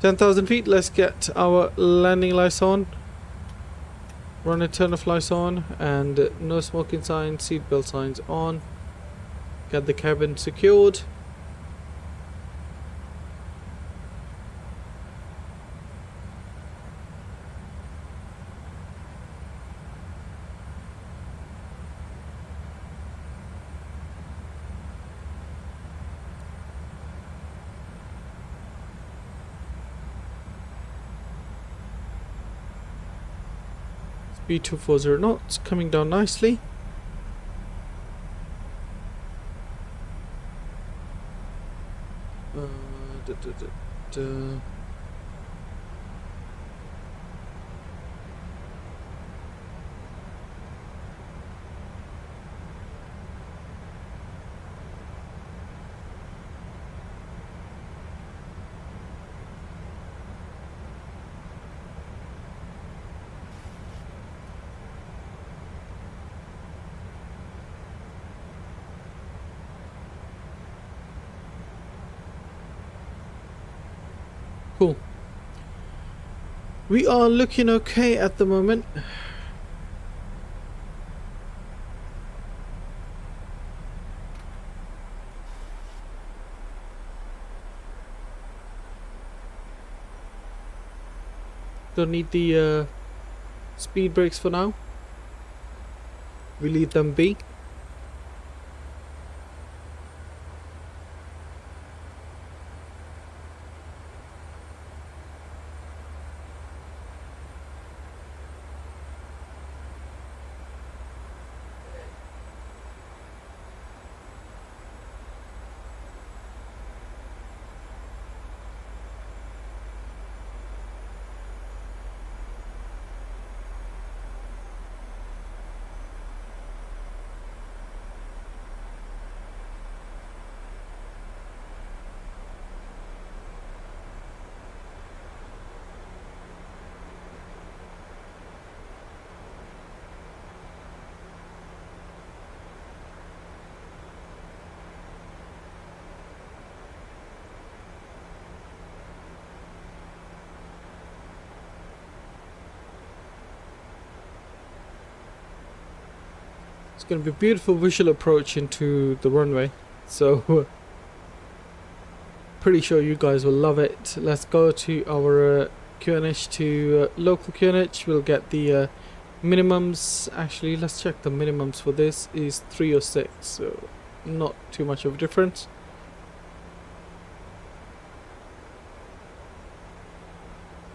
$10,000. Let's get our landing lights on. Run a turn of lights on, and no smoking signs, seatbelt signs on. Get the cabin secured. speed 240 knots, coming down nicely. Da, da, da, da. Cool. We are looking okay at the moment. Don't need the speed brakes for now. We leave them be. It's going to be a beautiful visual approach into the runway, so pretty sure you guys will love it. Let's go to our QNH to local QNH. We'll get the minimums. Actually, let's check the minimums for this is 306, so not too much of a difference.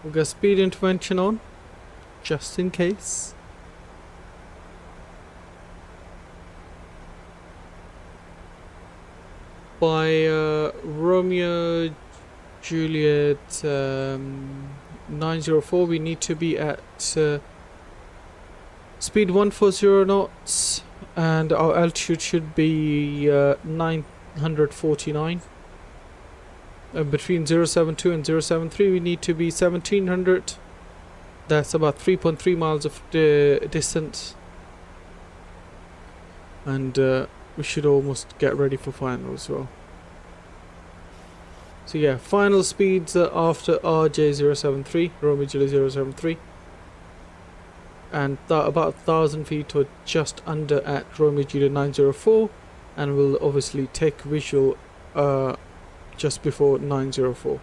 We'll get speed intervention on, just in case. By Romeo Juliet 904, we need to be at speed 140 knots, and our altitude should be 949. Between 072 and 073 we need to be 1700. That's about 3.3 miles of distance, and we should almost get ready for final as well. So yeah, final speeds after RJ073, Romeo Juliet 073, and about 1,000 feet or just under at Romeo Juliet 904, and we'll obviously take visual just before 904.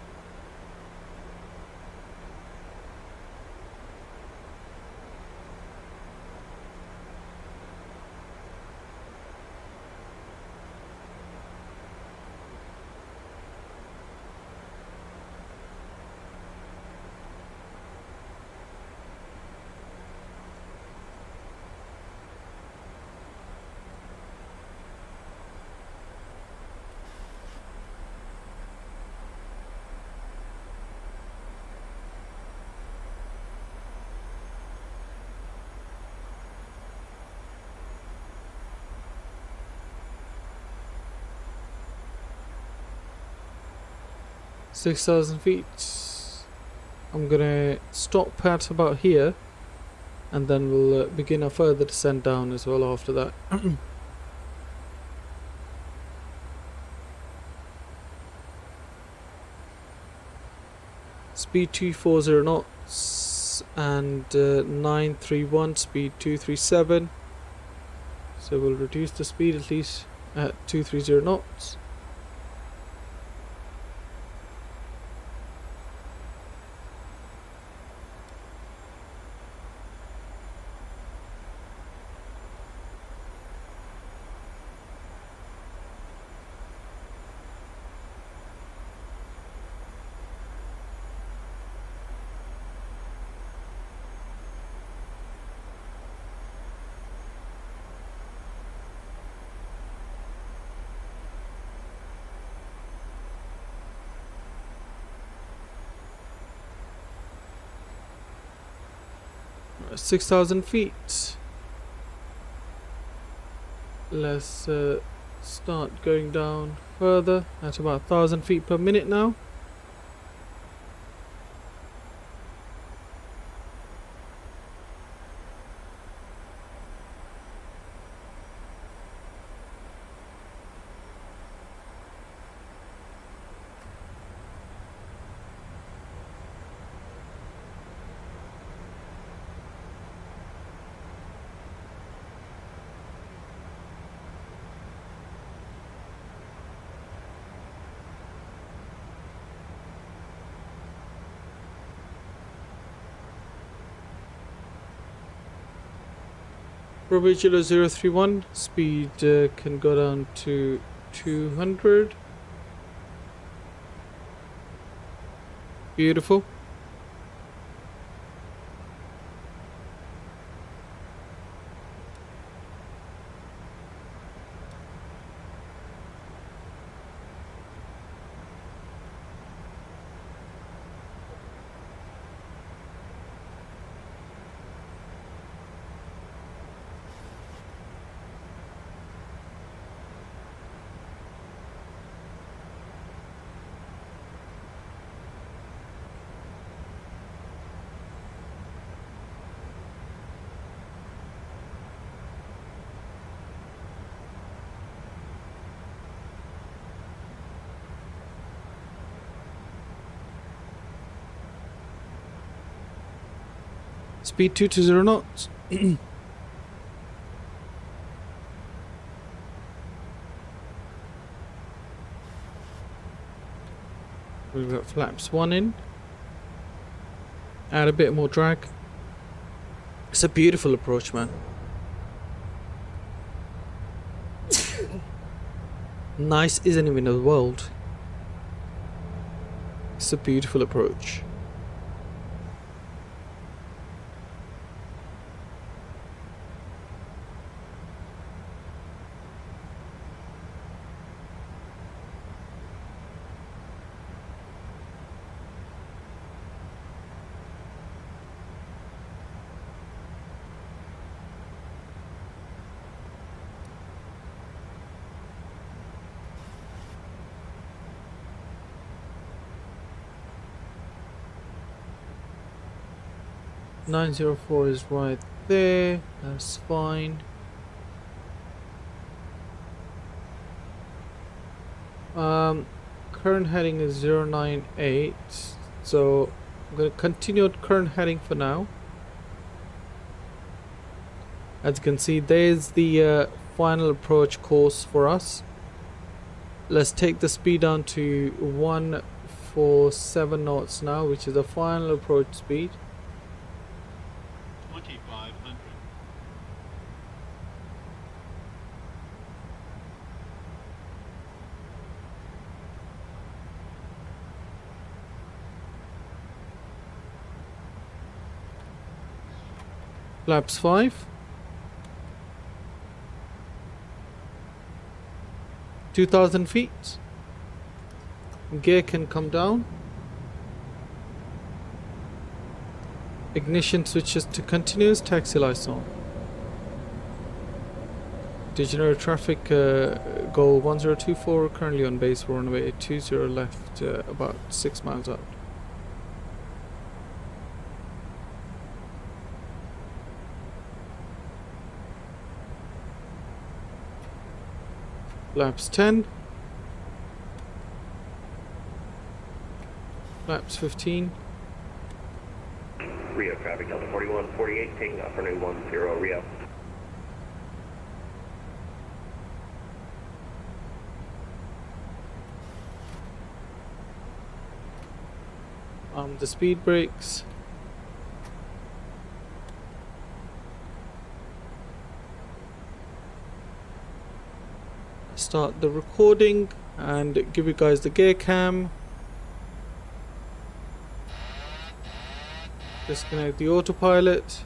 ,6,000 feet. I'm gonna stop at about here, and then we'll begin a further descent down as well after that. Speed 240 knots and 931, speed 237. So we'll reduce the speed at least at 230 knots. 6,000 feet. Let's start going down further at about 1,000 feet per minute now. Bravo Kilo 031, speed can go down to 200. Beautiful. Speed 220 knots. We've got flaps 1 in. Add a bit more drag. It's a beautiful approach, man. Nice isn't even a world. It's a beautiful approach. .904 is right there. That's fine. Current heading is 098, so I'm going to continue at current heading for now. As you can see, there's the final approach course for us. Let's take the speed down to 147 knots now, which is the final approach speed. 2,500. Flaps 5. 2,000 feet. Gear can come down. Ignition switches to continuous, taxi lights on. Degenerate traffic, GOL 1024, currently on base, runway 20 left, about 6 miles out. Flaps 10. Flaps 15. Rio traffic, Delta 4148, taking off runway 10 Rio. The speed brakes. Start the recording and give you guys the gear cam. Disconnect the autopilot.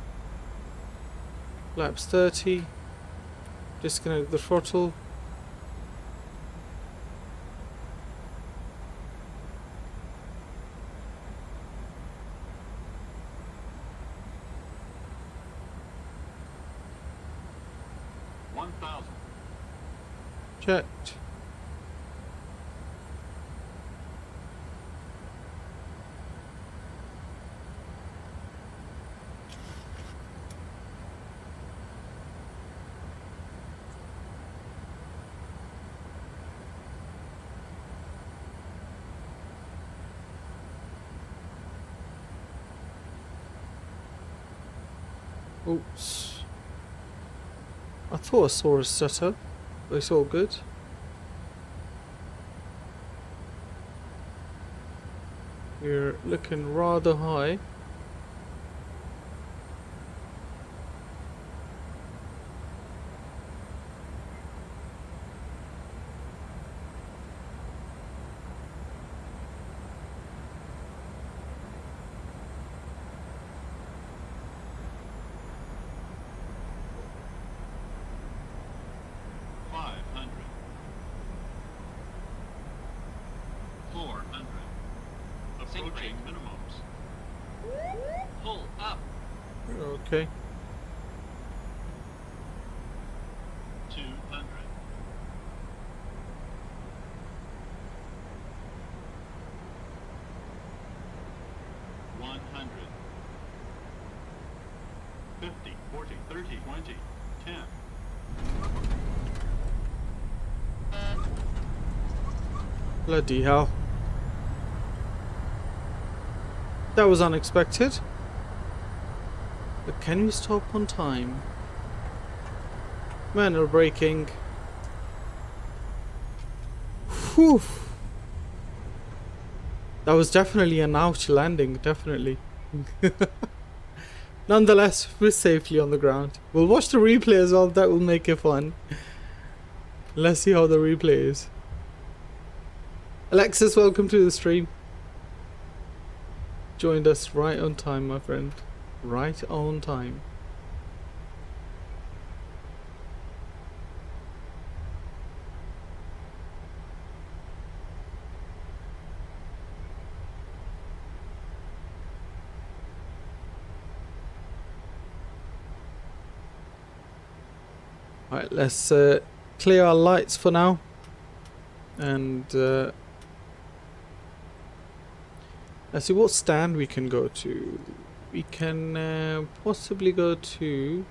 Flaps 30. Disconnect the throttle. 1,000. Checked. Oops. I thought I saw a stutter, but it's all good. You're looking rather high. Approaching minimums. Pull up. Okay. 200. 100. 50, 40, 30, 20, 10. Bloody hell. That was unexpected. But can we stop on time? Manual braking. Whew. That was definitely an ouch landing, definitely. Nonetheless, we're safely on the ground. We'll watch the replay as well, that will make it fun. Let's see how the replay is. Alexis, welcome to the stream. Joined us right on time, my friend. Right on time. Alright, let's clear our lights for now. And let's see what stand we can go to. We can possibly go to...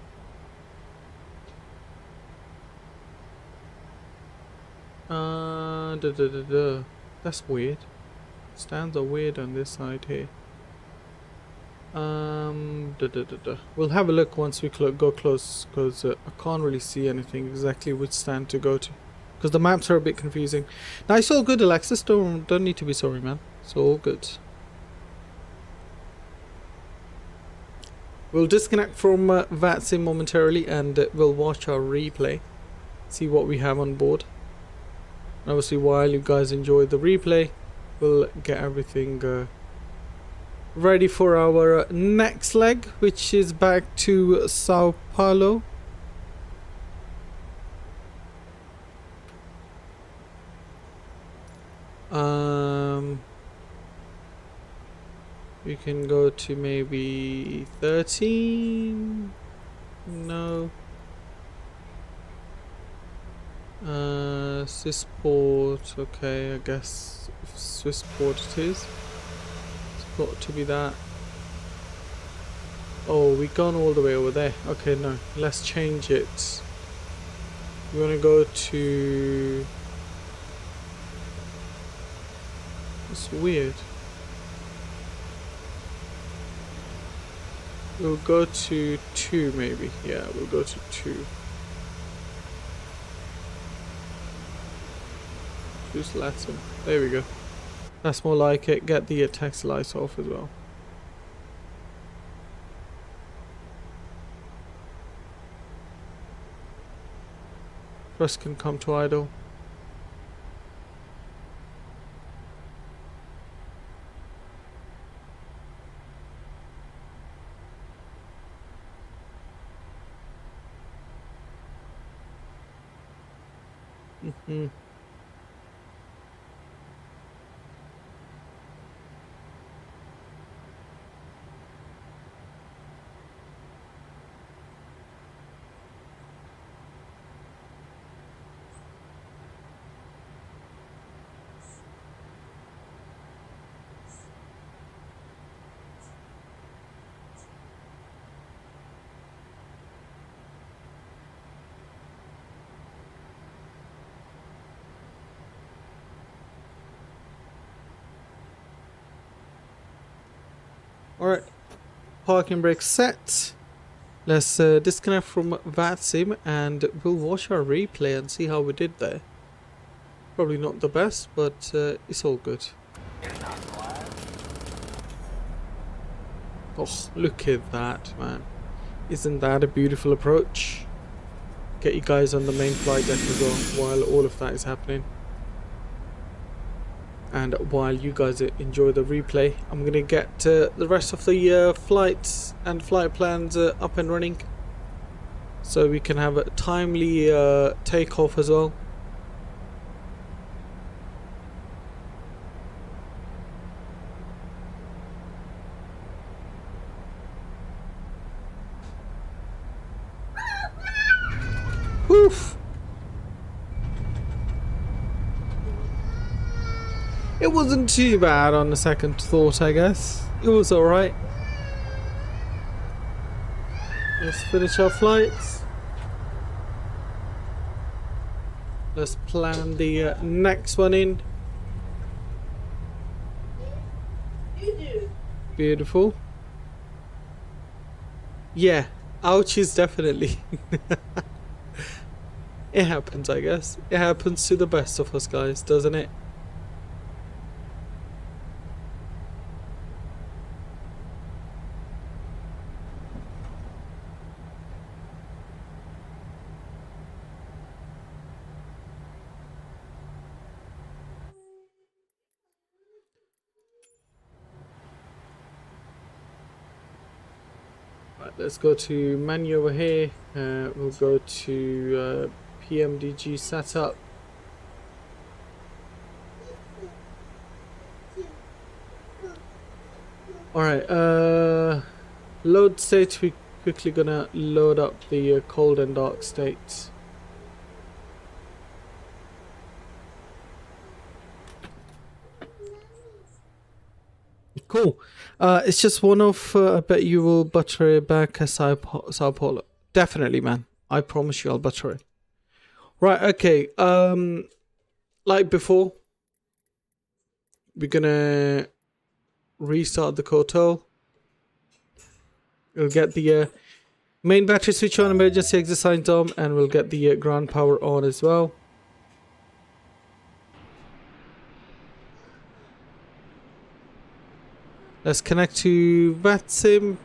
That's weird. Stands are weird on this side here. We'll have a look once we go close, because I can't really see anything exactly which stand to go to, because the maps are a bit confusing. Now it's all good, Alexis. Don't need to be sorry, man. It's all good. We'll disconnect from VATSIM momentarily, and we'll watch our replay, see what we have on board. And obviously, while you guys enjoy the replay, we'll get everything ready for our next leg, which is back to Sao Paulo. We can go to maybe 13. No. Swissport. Okay, I guess Swissport it is. Got to be that. Oh, we've gone all the way over there. Okay, no, let's change it. We want to go to... It's weird. We'll go to 2 maybe. Yeah, we'll go to 2. Choose Latin. There we go. That's more like it. Get the text lights off as well. Thrust can come to idle. Alright, parking brake set. Let's disconnect from VATSIM and we'll watch our replay and see how we did there. Probably not the best, but it's all good. Oh, look at that, man. Isn't that a beautiful approach? Get you guys on the main flight deck as well while all of that is happening. And while you guys enjoy the replay, I'm going to get the rest of the flights and flight plans up and running. So we can have a timely takeoff as well. Woof! It wasn't too bad on the second thought, I guess. It was alright. Let's finish our flights. Let's plan the next one in. Beautiful. Yeah, ouchies definitely. It happens, I guess. It happens to the best of us guys, doesn't it? Right, let's go to menu over here. We'll go to PMDG setup. Alright, load state. We quickly gonna load up the cold and dark states. Cool. It's just one of I bet you will butter it back as Sao Paulo. Definitely, man. I promise you I'll butter it. Right, okay. Like before, we're gonna restart the Koto. We'll get the main battery switch on, emergency exit signs on, and we'll get the ground power on as well. Let's connect to VATSIM.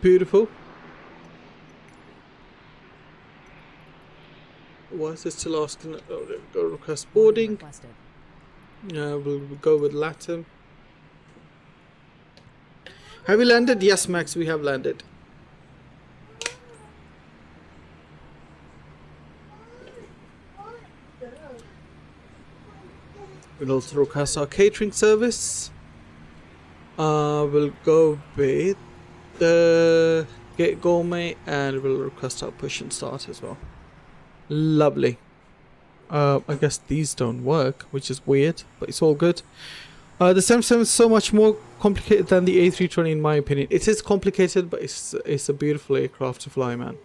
Beautiful. Why is this still asking? Oh, there we go. Request boarding. We'll go with Latin. Have we landed? Yes, Max, we have landed. We'll also request our catering service. We'll go with the Gate Gourmet and we'll request our push and start as well. Lovely. I guess these don't work, which is weird, but it's all good. The 77 is so much more complicated than the A320 in my opinion. It is complicated, but it's a beautiful aircraft to fly, man.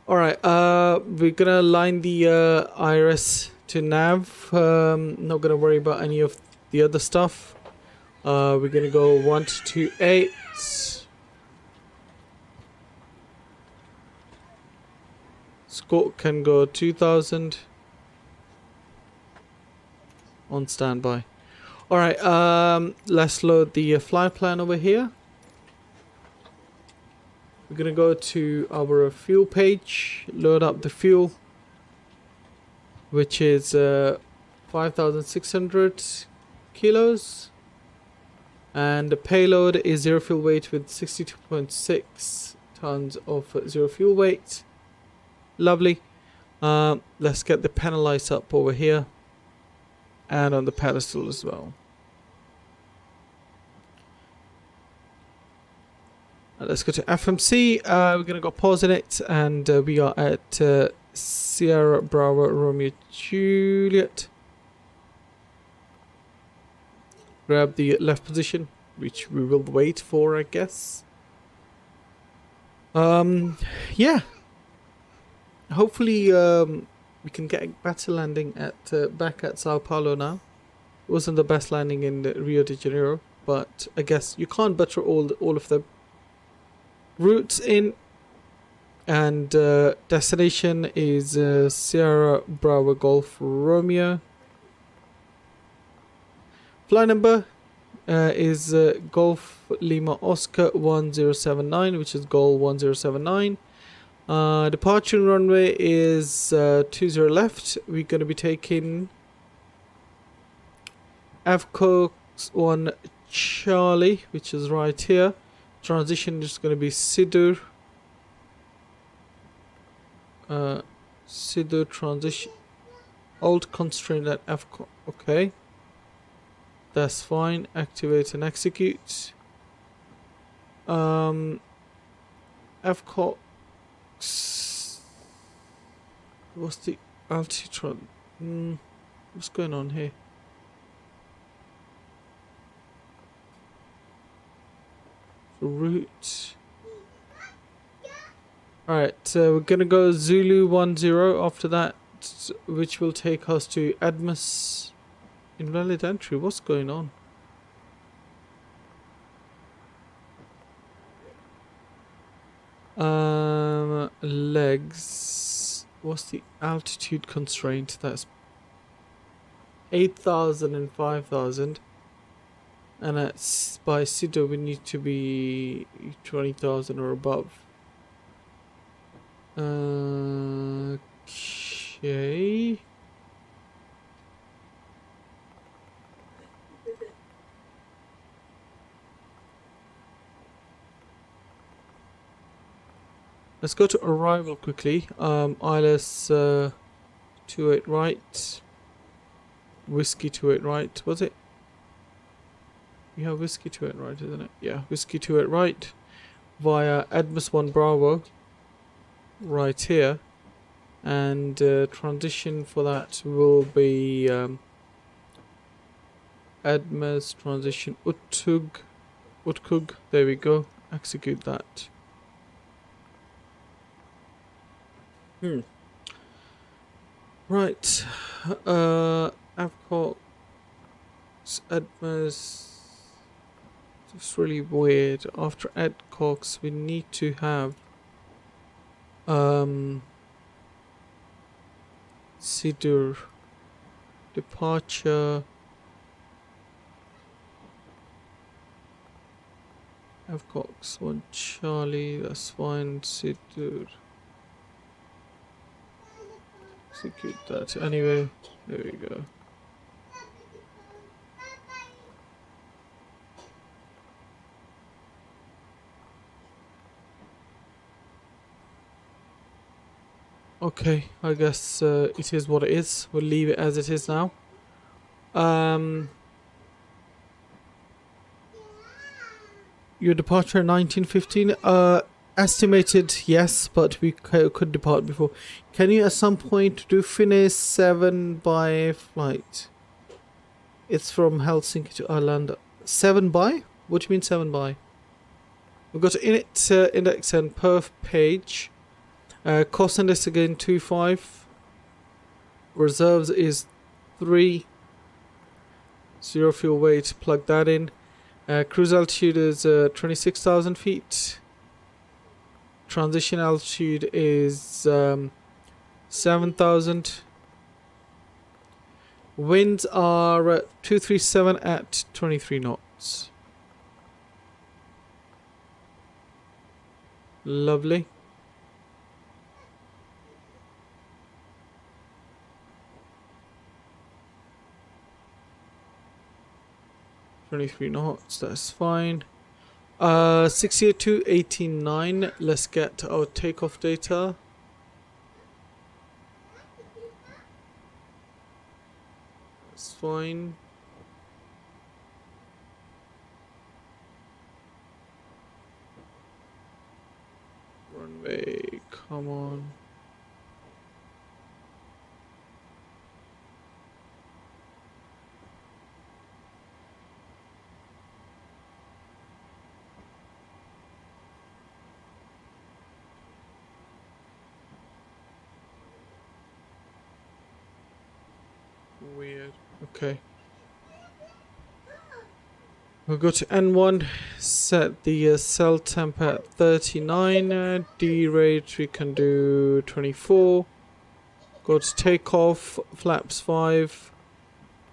Alright, we're gonna line the IRS to nav. Not gonna worry about any of the other stuff. We're gonna go 1228. Score can go 2000. On standby. Alright, let's load the flight plan over here. We're gonna go to our fuel page, load up the fuel, which is 5,600 kilos, and the payload is zero fuel weight with 62.6 tons of zero fuel weight. Lovely. Let's get the panelites up over here and on the pedestal as well. Let's go to FMC. We're gonna go pause in it, and we are at Sierra Bravo Romeo Juliet. Grab the left position, which we will wait for, I guess. Yeah. hopefully we can get a better landing at back at Sao Paulo now. It wasn't the best landing in Rio de Janeiro, but I guess you can't better all of the routes in. And destination is Sierra Bravo Golf Romeo. Flight number is Golf Lima Oscar 1079, which is GOL 1079. Departure runway is 20 left. We're going to be taking Avcox 1 Charlie, which is right here. Transition is going to be Sidur. Sidur transition. Alt constraint at Avcox. Okay. That's fine. Activate and execute. Avcox. What's the altitude? What's going on here? Route. Alright, so we're gonna go Zulu 10 after that, which will take us to Admus. Invalid entry. What's going on? Legs. What's the altitude constraint? That's 8,000 and 5,000. And that's by Sido we need to be 20,000 or above. Okay. Let's go to arrival quickly. ILS 28 right. Whiskey 28 right. Was it? You have Whiskey 28 right, isn't it? Yeah, Whiskey 28 right. Via Admus 1 Bravo. Right here. And transition for that will be Admus transition Utkug. There we go. Execute that. Right. Avcox Admus. It's really weird. After Adcox we need to have Sidur departure. Avcox 1 Charlie, that's fine. Sidur. Execute that anyway. There we go. Okay, I guess it is what it is. We'll leave it as it is now. Your departure 1915. Estimated, yes, but we could depart before. Can you at some point do finish 7 by flight? It's from Helsinki to Arlanda. 7 by? What do you mean 7 by? We've got init index and perf page. Cost index again 2.5. Reserves is 3. 0 fuel weight. Plug that in. Cruise altitude is 26,000 feet. Transition altitude is 7,000. Winds are 237 at 23 knots. Lovely. $23 knots, that's fine. 68289. Let's get our takeoff data. That's fine. Runway, come on. Weird. Okay. We'll go to N1, set the cell temp at 39, D rate we can do 24, go to takeoff, flaps 5,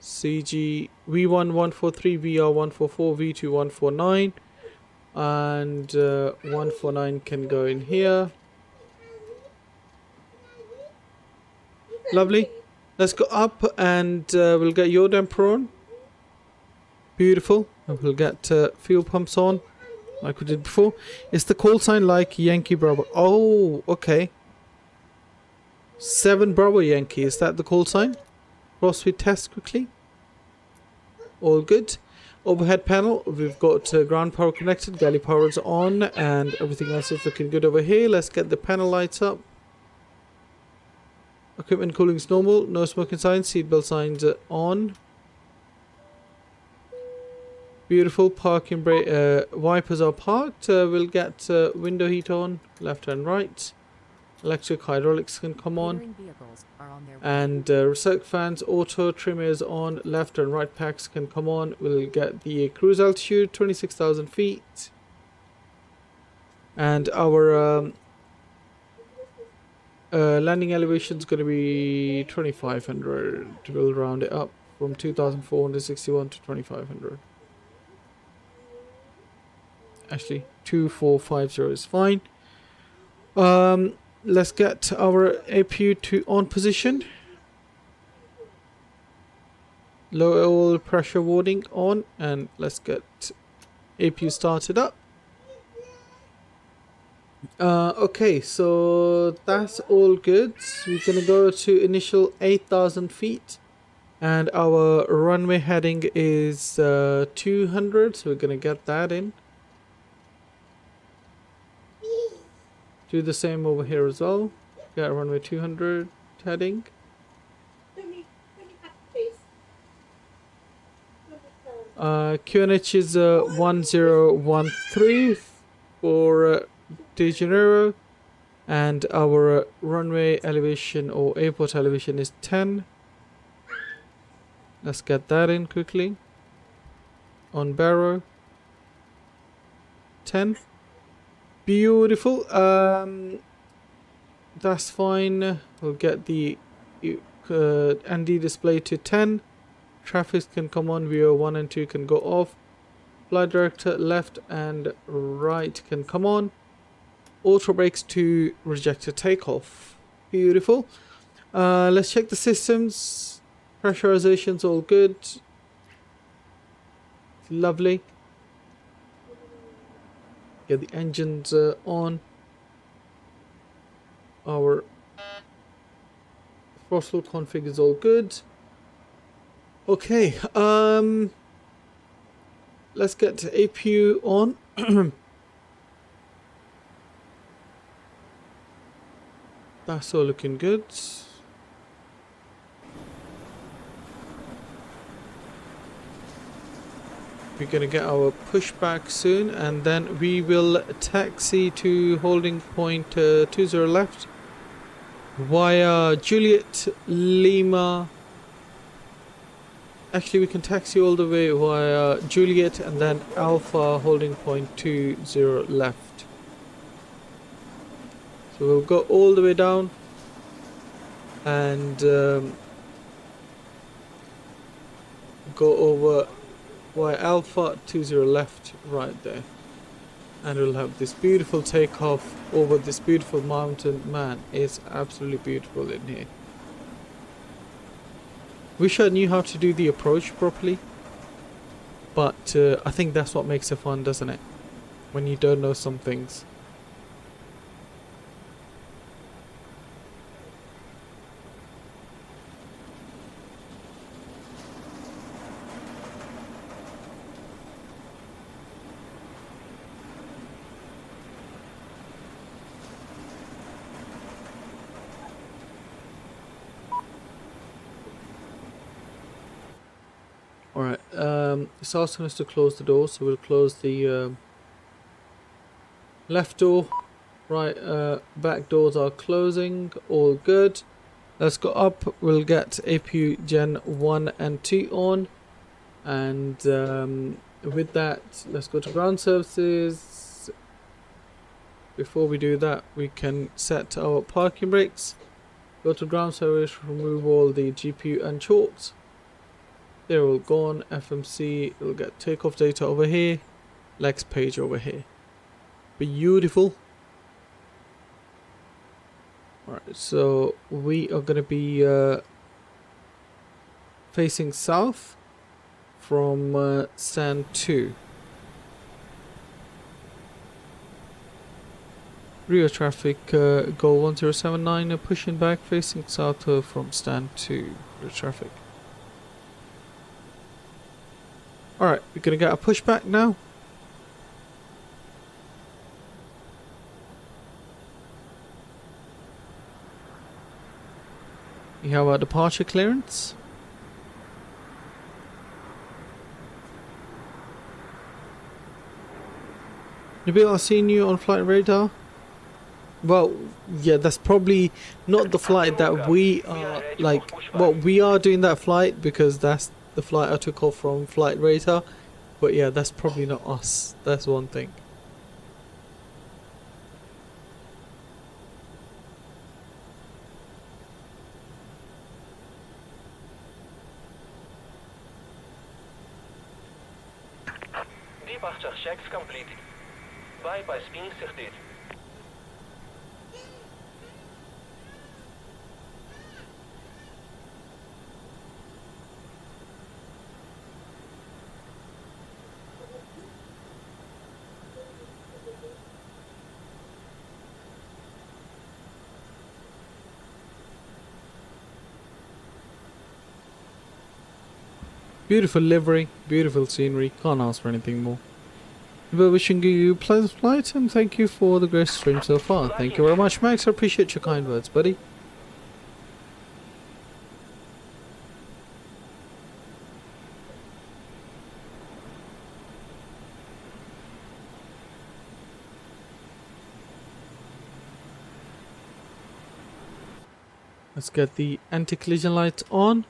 CG, V1 143, VR 144, V2 149, and 149 can go in here. Lovely. Let's go up and we'll get yaw damper on. Beautiful. And we'll get fuel pumps on like we did before. Is the call sign like Yankee Bravo? Oh, okay. 7 Bravo Yankee. Is that the call sign? Crossfit test quickly. All good. Overhead panel. We've got ground power connected. Galley power is on. And everything else is looking good over here. Let's get the panel lights up. Equipment cooling is normal. No smoking signs. Seatbelt signs are on. Beautiful. Parking brake wipers are parked. We'll get window heat on, left and right. Electric hydraulics can come on. And recirc fans, auto trimmers on, left and right packs can come on. We'll get the cruise altitude, 26,000 feet. And our landing elevation is going to be 2,500. We'll round it up from 2,461 to 2,500. Actually 2,450 is fine. Let's get our APU to on position. Low oil pressure warning on, and let's get APU started up. Okay, so that's all good. We're gonna go to initial 8,000 feet, and our runway heading is 200, so we're gonna get that in. Do the same over here as well. Get runway 200 heading. QNH is 1013 for Rio de Janeiro, and our runway elevation or airport elevation is 10. Let's get that in quickly. On Barrow 10. Beautiful. That's fine. We'll get the ND display to 10. Traffic can come on. VO 1 and 2 can go off. Flight director left and right can come on. Auto brakes to reject a takeoff. Beautiful. Let's check the systems. Pressurization's all good. Lovely. Get the engines on. Our throttle config is all good. Okay, let's get APU on. That's all looking good. We're gonna get our pushback soon, and then we will taxi to holding point 20 left via Juliet Lima. Actually, we can taxi all the way via Juliet and then Alpha holding point 20 left. So we'll go all the way down and go over via Alpha 20 left right there, and we'll have this beautiful takeoff over this beautiful mountain. Man, it's absolutely beautiful in here. Wish I knew how to do the approach properly, but I think that's what makes it fun, doesn't it? When you don't know some things. Alright, it's asking us to close the door, so we'll close the left door. Right, back doors are closing, all good. Let's go up. We'll get APU Gen 1 and 2 on. And with that, let's go to ground services. Before we do that, we can set our parking brakes. Go to ground service, remove all the GPU and chokes. They're all gone. FMC, we'll get takeoff data over here. Lex page over here. Beautiful. Alright, so we are going to be facing south from stand 2. Rio traffic, GOL 1079, pushing back facing south from stand 2. Rio traffic. Alright, we're going to get a pushback now. We have our departure clearance. Nabil, I've seen you on flight radar. Well, yeah, that's probably not the flight that we are, like, well, we are doing that flight because that's the flight I took off from flight radar. But yeah, that's probably not us. That's one thing. Departure checks completed. Bypass pin inserted. Beautiful livery, beautiful scenery, can't ask for anything more. We're wishing you pleasant flight and thank you for the great stream so far. Thank you very much, Max. I appreciate your kind words, buddy. Let's get the anti-collision lights on,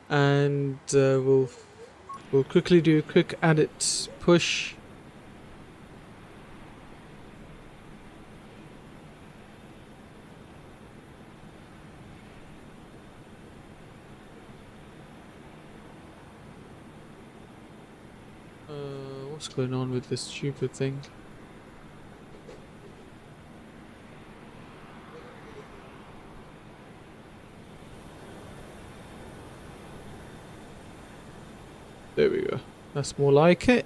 and we'll quickly do a quick edit push. What's going on with this stupid thing? There we go. That's more like it.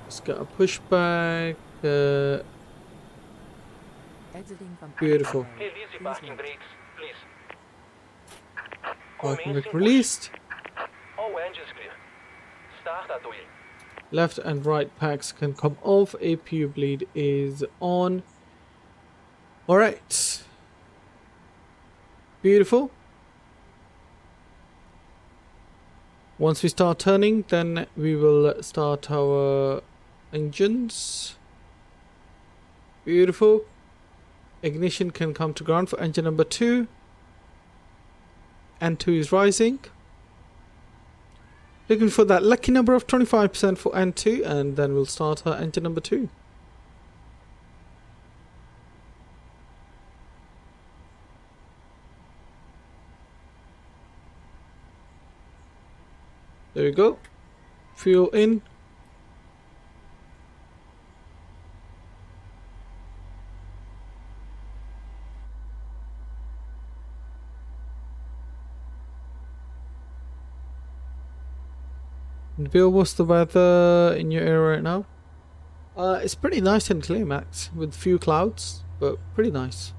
Let's get a pushback. Exiting from Beautiful. Release the parking brakes, please. Parking brake released. All engines clear. Start at wheel. Left and right packs can come off. APU bleed is on. Alright. Beautiful. Once we start turning, then we will start our engines. Beautiful. Ignition can come to ground for engine number 2. N2 is rising. Looking for that lucky number of 25% for N2, and then we'll start our engine number 2. There we go. Fuel in. Bill, what's the weather in your area right now? It's pretty nice and clear, Max, with few clouds, but pretty nice.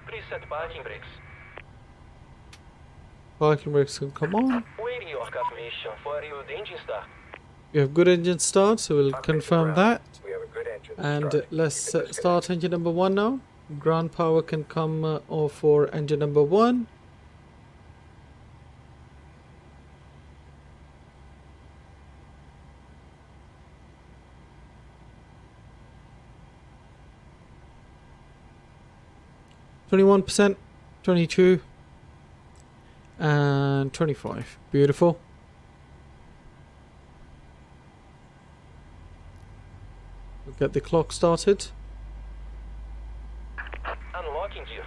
Please set parking brakes. Parking brakes can come on. Waiting your confirmation for your engine start. We have good engine start, so we'll confirm that. And let's start engine number 1 now. Ground power can come off for engine number 1. 21%, 22, and 25. Beautiful. We'll get the clock started. Unlocking gear.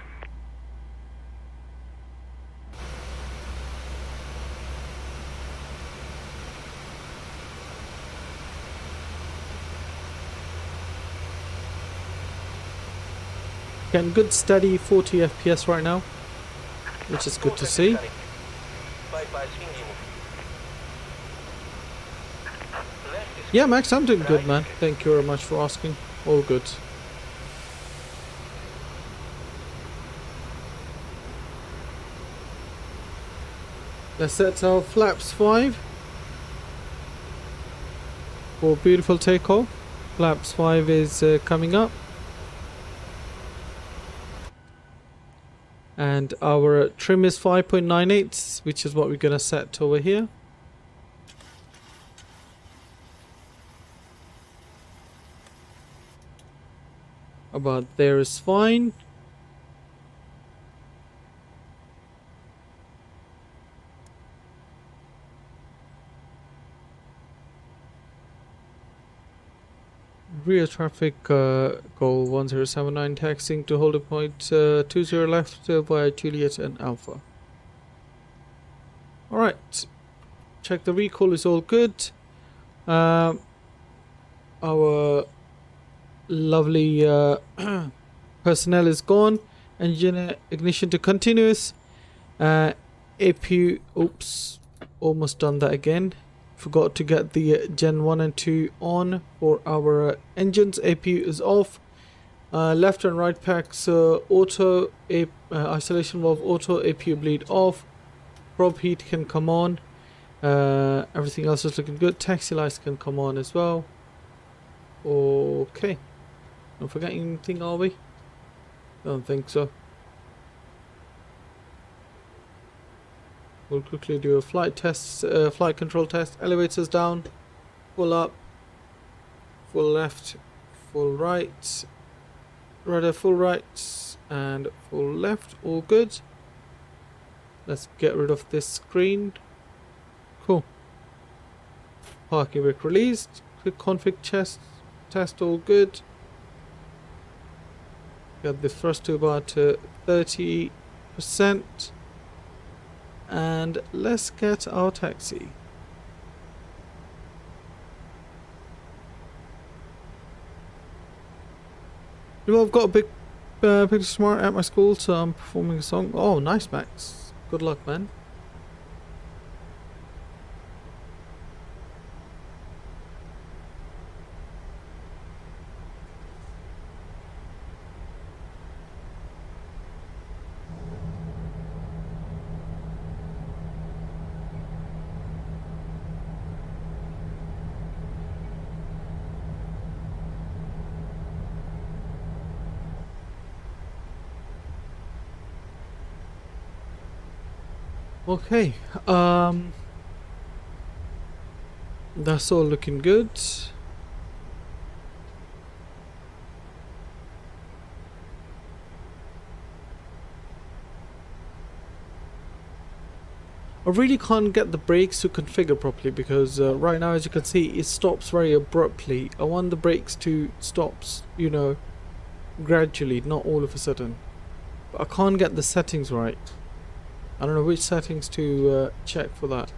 Getting good steady 40 FPS right now, which is good to see. Bye-bye, swing. Yeah, Max, I'm doing good, man. Thank you very much for asking. All good. Let's set our flaps 5 for beautiful takeoff. Flaps 5 is coming up. And our trim is 5.98, which is what we're going to set over here. About there is fine. Rear traffic GOL 1079 taxiing to holding point 20 left via Juliet and Alpha. Alright, check the recall is all good. Our lovely personnel is gone. Engine ignition to continuous. APU, oops, almost done that again. Forgot to get the Gen 1 and 2 on for our engines. APU is off. Left and right packs auto. Isolation valve auto. APU bleed off. Probe heat can come on. Everything else is looking good. Taxi lights can come on as well. Okay. Not forgetting anything, are we? Don't think so. We'll quickly do a flight test, flight control test. Elevators down, full up, full left, full right, rudder full right, and full left. All good. Let's get rid of this screen. Cool. Parking brake released. Quick config test. All good. Got the thrust to about 30%. And let's get our taxi. Well, I've got a big picture tomorrow at my school, so I'm performing a song. Oh, nice, Max. Good luck, man. Okay, that's all looking good. I really can't get the brakes to configure properly because right now, as you can see, it stops very abruptly. I want the brakes to stop, you know, gradually, not all of a sudden. But I can't get the settings right. I don't know which settings to check for that.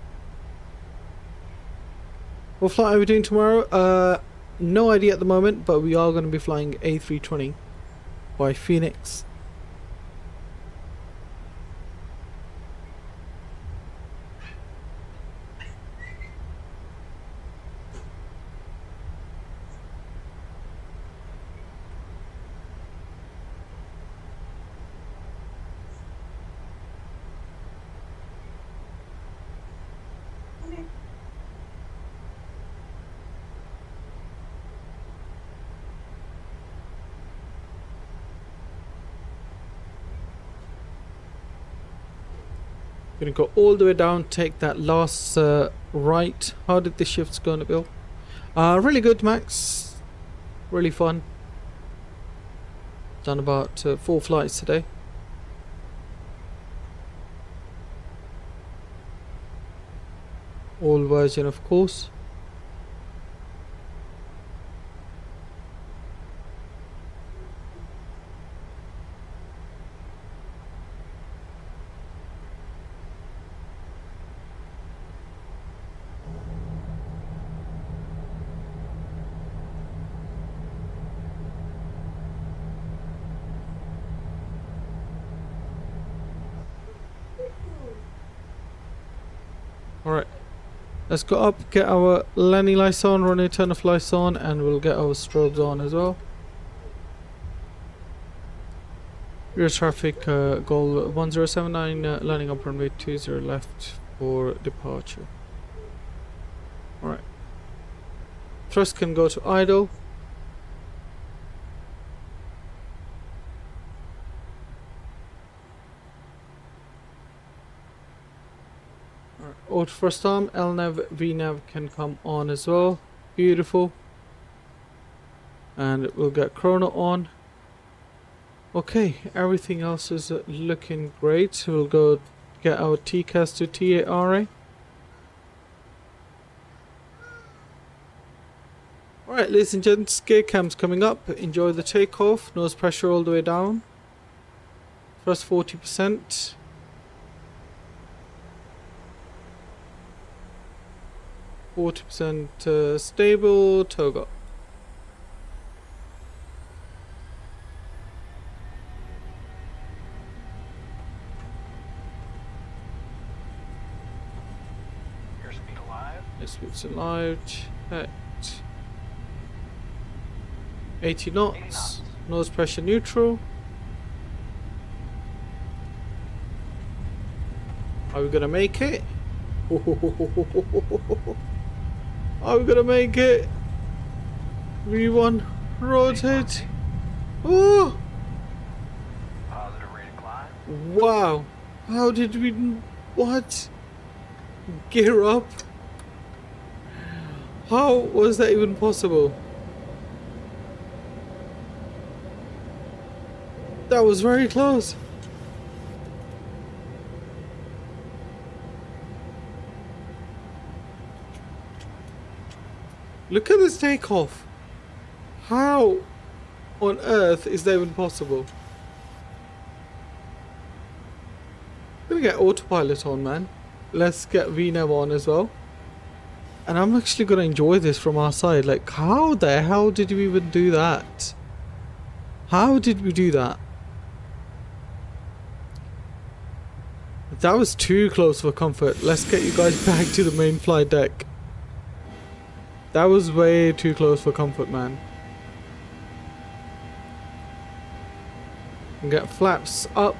What flight are we doing tomorrow? No idea at the moment, but we are going to be flying A320 by Phoenix. Gonna go all the way down, take that last right. How did the shifts go, Nabil? Really good, Max. Really fun. Done about 4 flights today. Old version, of course. Alright, let's go up, get our landing lights on, running turn of lights on, and we'll get our strobes on as well. Rear traffic, GOL 1079, landing up runway 20 left for departure. Alright. Thrust can go to idle. Auto first arm, LNAV, VNAV can come on as well. Beautiful. And we'll get chrono on. Okay, everything else is looking great. We'll go get our TCAS to TARA. Alright, ladies and gents, gear cam's coming up. Enjoy the takeoff. Nose pressure all the way down. Thrust 40%. Stable, toga. Airspeed alive. Airspeed's alive. Check. 80 knots. Nose pressure neutral. Are we gonna make it? Are we gonna make it? V1, rotate. Oh! Positive rate of climb. Wow! How did we? What? Gear up? How was that even possible? That was very close. Look at this takeoff. How on earth is that even possible? I'm gonna get autopilot on, man. Let's get VNAV on as well. And I'm actually gonna enjoy this from our side. Like, how the hell did we even do that? How did we do that? That was too close for comfort. Let's get you guys back to the main flight deck. That was way too close for comfort, man. And get flaps up.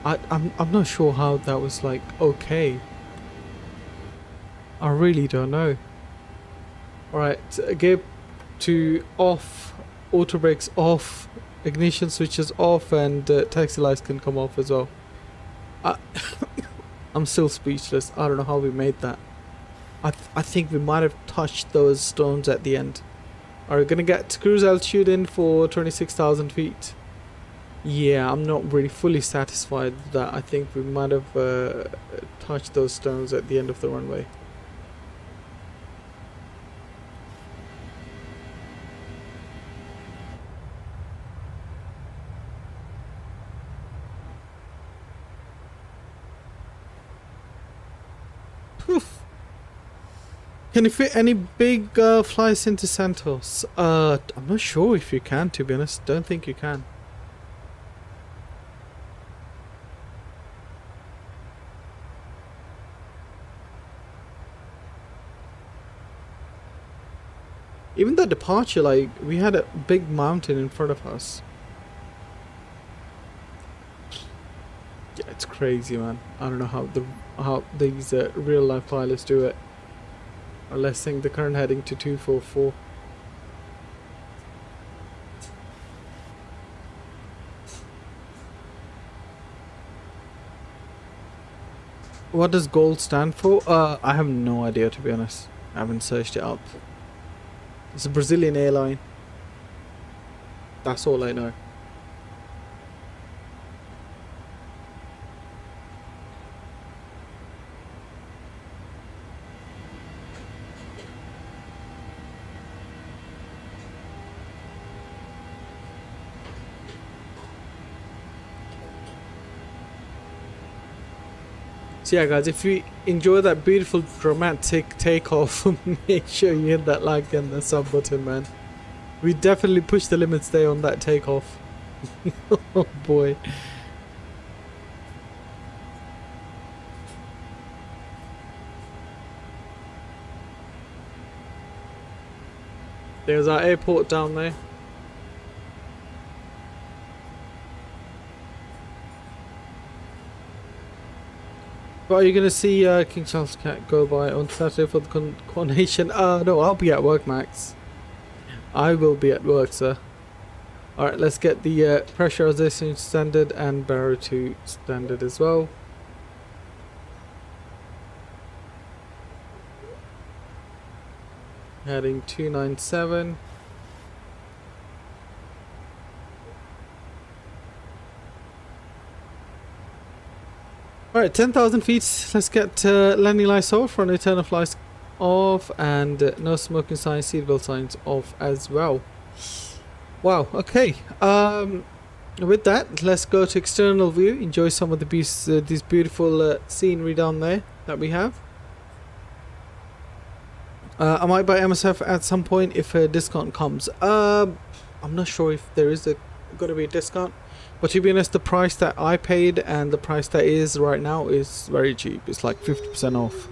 I'm not sure how that was like okay. I really don't know. Alright, gear to off, auto brakes off, ignition switches off, and taxi lights can come off as well. I'm still speechless. I don't know how we made that. I think we might have touched those stones at the end. Are we gonna get cruise altitude in for 26,000 feet? Yeah, I'm not really fully satisfied with that. I think we might have touched those stones at the end of the runway. Can you fit any big flights into Santos? I'm not sure if you can, to be honest. Don't think you can. Even the departure, like, we had a big mountain in front of us. Yeah, it's crazy, man. I don't know how these real life pilots do it. Or let's think the current heading to 244. What does GOL stand for? I have no idea, to be honest. I haven't searched it up. It's a Brazilian airline. That's all I know. So yeah guys, if you enjoy that beautiful dramatic takeoff, make sure you hit that like and the sub button, man. We definitely push the limits there on that takeoff. Oh boy. There's our airport down there. But are you going to see King Charles Cat go by on Saturday for the coronation? No, I'll be at work, Max. I will be at work, sir. Alright, let's get the pressurization standard and barrow to standard as well. Heading 297. Alright, 10,000 feet. Let's get landing lights off, runway turn off lights off, and no smoking signs, seatbelt signs off as well. Wow, okay. With that, let's go to external view, enjoy some of the these beautiful scenery down there that we have. I might buy MSF at some point if a discount comes. I'm not sure if there is going to be a discount. But to be honest, the price that I paid and the price that is right now is very cheap. It's like 50% off.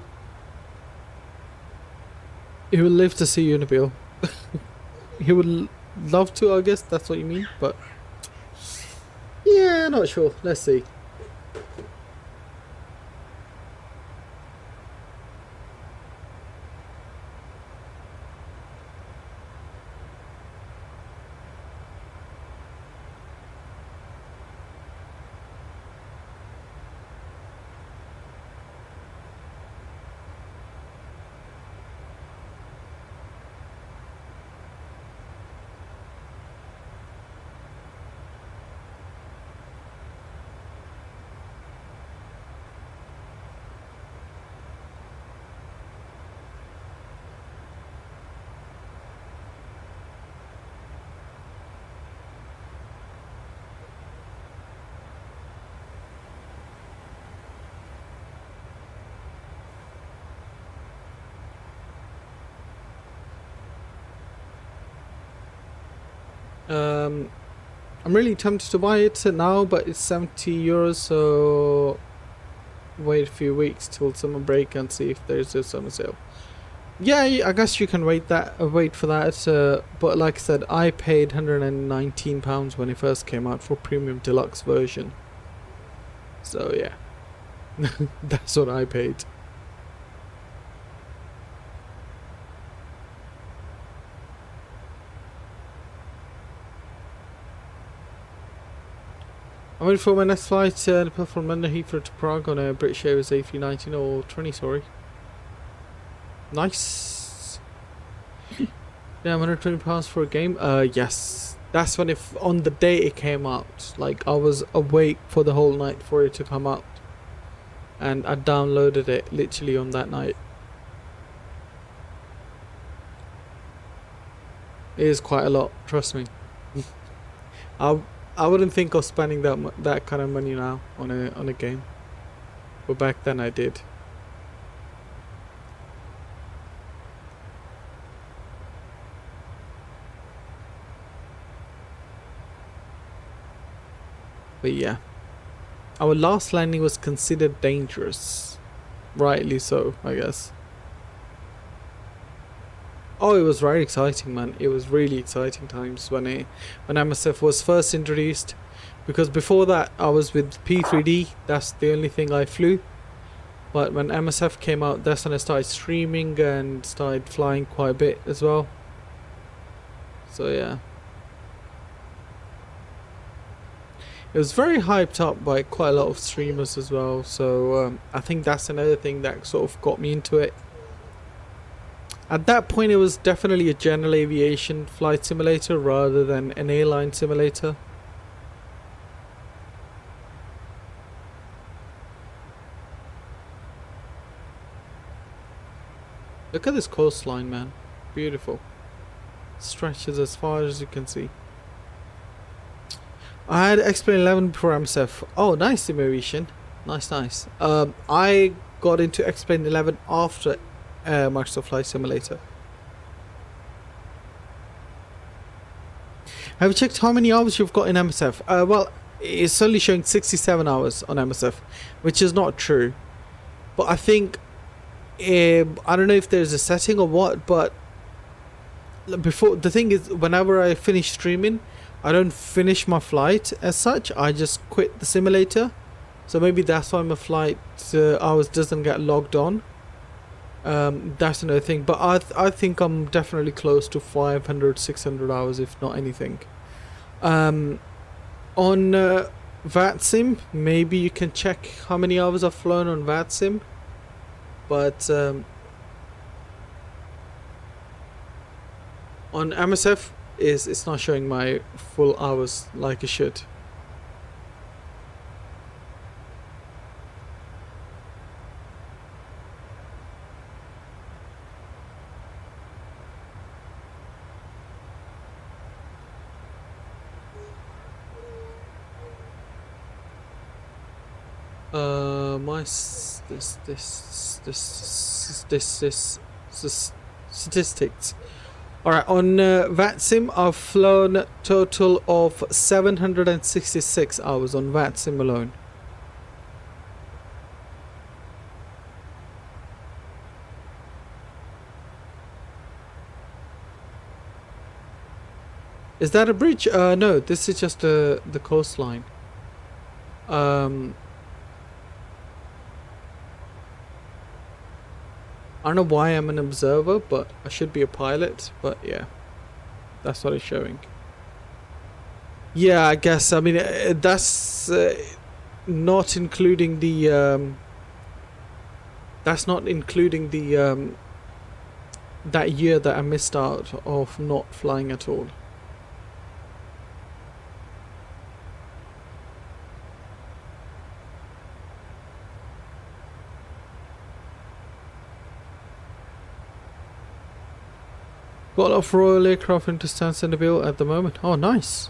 He will live to see Unibill. He would love to, I guess. That's what you mean. But yeah, not sure. Let's see. I'm really tempted to buy it now, but it's 70 euros, so wait a few weeks till summer break and see if there's a summer sale. Yeah, I guess you can wait for that, but like I said, I paid £119 when it first came out for premium deluxe version. So yeah, that's what I paid. I'm ready for my next flight from London Heathrow to Prague on a British Airways A319 or 20, sorry. Nice. Yeah, £120 for a game. Yes, that's when on the day it came out. Like, I was awake for the whole night for it to come out, and I downloaded it literally on that night. It is quite a lot, trust me. I wouldn't think of spending that kind of money now on a game, but back then I did. But yeah, our last landing was considered dangerous, rightly so, I guess. Oh, it was very exciting, man. It was really exciting times when MSF was first introduced, because before that I was with P3D. That's the only thing I flew. But when MSF came out, that's when I started streaming and started flying quite a bit as well. So yeah, it was very hyped up by quite a lot of streamers as well. So I think that's another thing that sort of got me into it. At that point, it was definitely a general aviation flight simulator rather than an airline simulator. Look at this coastline, man. Beautiful. Stretches as far as you can see. I had X-Plane 11 before MSF. Oh, nice simulation. Nice, nice. I got into X-Plane 11 after Microsoft Flight Simulator. Have you checked how many hours you've got in MSF? Well, it's only showing 67 hours on MSF, which is not true. But I think, I don't know if there's a setting or what, but before, the thing is, whenever I finish streaming, I don't finish my flight as such. I just quit the simulator. So maybe that's why my flight hours doesn't get logged on. That's another thing. But I think I'm definitely close to 500, 600 hours, if not anything. On VATSIM, maybe you can check how many hours I've flown on VATSIM. But on MSF, it's not showing my full hours like it should. My statistics. Alright, on VATSIM, I've flown a total of 766 hours on VATSIM alone. Is that a bridge? No, this is just the coastline. I don't know why I'm an observer, but I should be a pilot. But yeah, that's what it's showing. Yeah, I guess. I mean, that's not including the. That's not including the that year that I missed out of not flying at all. Got off Royal Aircraft into Stansted at the moment. Oh, nice.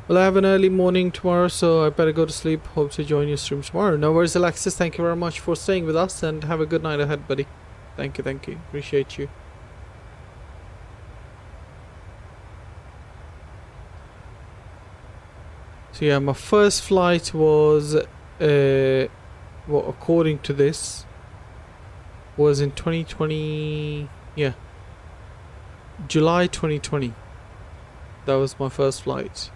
Well, I have an early morning tomorrow, so I better go to sleep. Hope to join your stream tomorrow. No worries, Alexis. Thank you very much for staying with us, and have a good night ahead, buddy. Thank you, thank you. Appreciate you. So yeah, my first flight was, well, according to this, was in 2020. Yeah. July 2020. That was my first flight.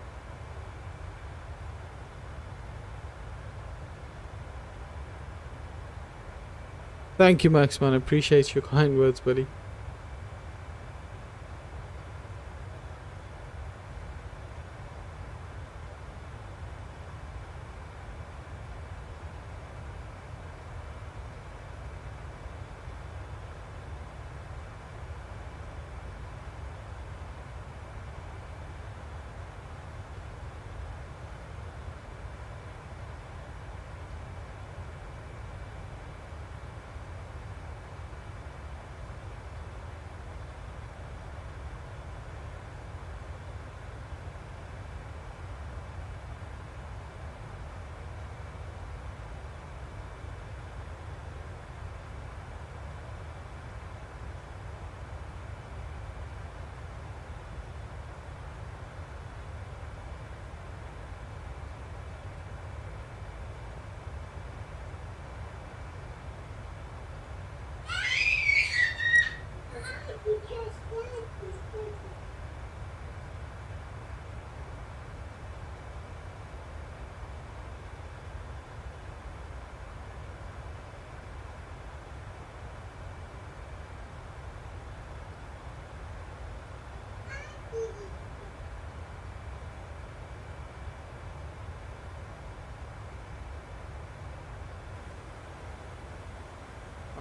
Thank you, Max, man. I appreciate your kind words, buddy.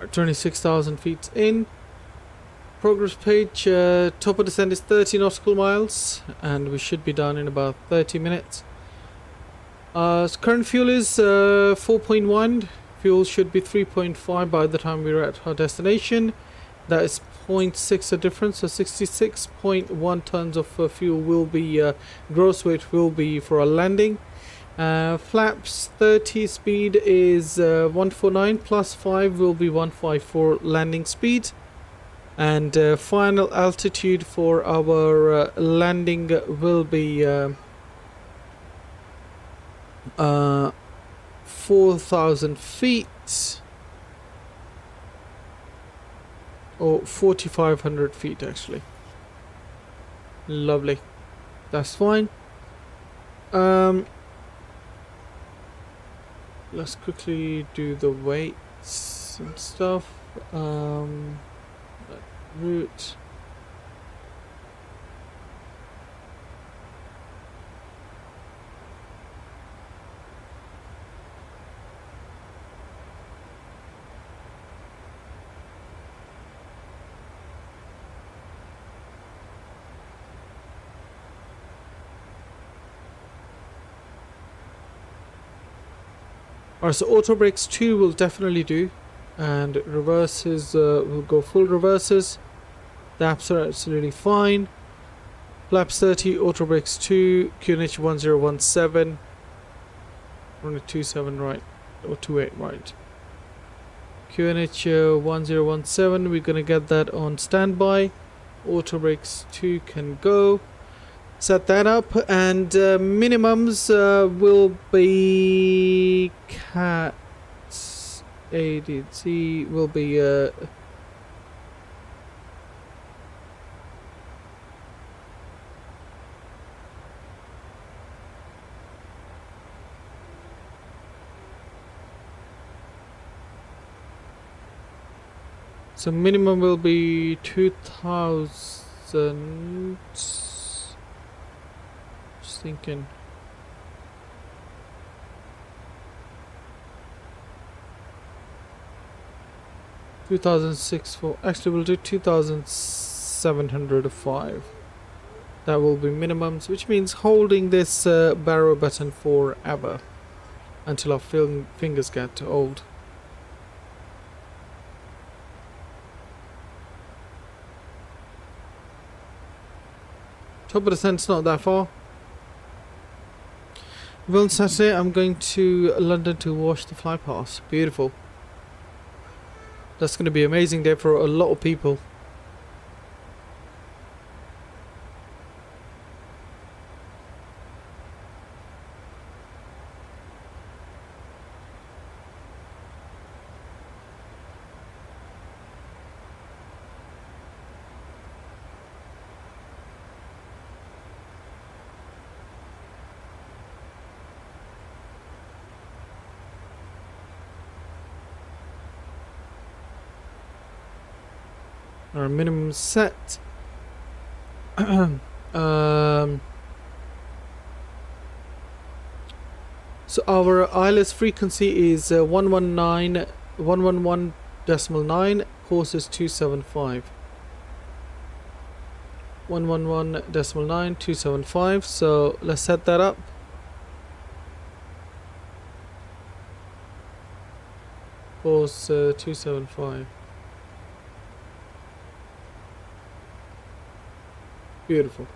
Alright, 26,000 feet in. Progress page, top of descent is 30 nautical miles, and we should be done in about 30 minutes. Current fuel is 4.1. Fuel should be 3.5 by the time we're at our destination. That is 0.6 a difference, so 66.1 tons of fuel will be, gross weight will be for our landing. Flaps 30 speed is 149 plus 5 will be 154 landing speed. And final altitude for our landing will be 4,000 feet. Or 4,500 feet actually. Lovely. That's fine. Let's quickly do the weights and stuff. Route. Alright, so auto brakes 2 will definitely do, and reverses will go full reverses. Daps are absolutely fine. Flaps 30, auto brakes 2, QNH 1017. We're on a 27 right, or 28 right. QNH 1017, we're gonna get that on standby. Auto brakes 2 can go. Set that up, and minimums will be cat ADC will be so minimum will be 2,000. Thinking 2006 for actually we'll do 2,705. That will be minimums, which means holding this barrow button forever until our fingers get old. Top of descent's not that far. Well, Saturday I'm going to London to watch the fly pass. Beautiful. That's going to be an amazing day for a lot of people. Our minimum set. So our ILS frequency is 111.9, course is 275. 111.9, 275. So let's set that up. Course 275. Beautiful.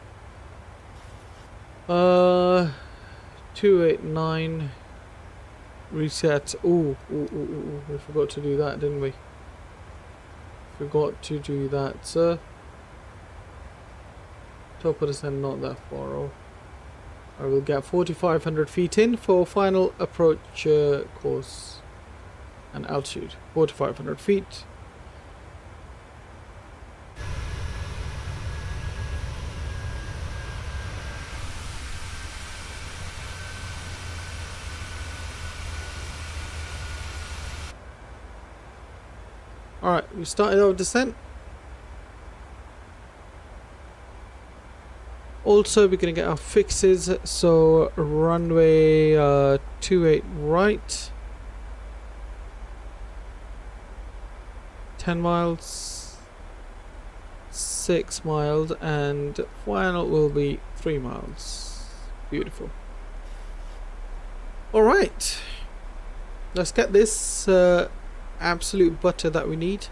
289 reset. Ooh, we forgot to do that, didn't we? Forgot to do that, sir. Top of the descent, not that far off. I will get 4,500 feet in for final approach course and altitude. 4,500 feet. Alright, we started our descent. Also, we're going to get our fixes. So, runway 28 right. 10 miles. 6 miles. And final will be 3 miles. Beautiful. Alright. Let's get this absolute butter that we need.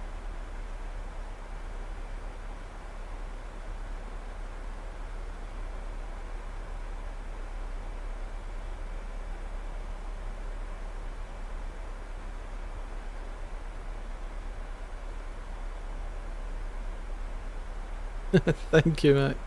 Thank you, mate.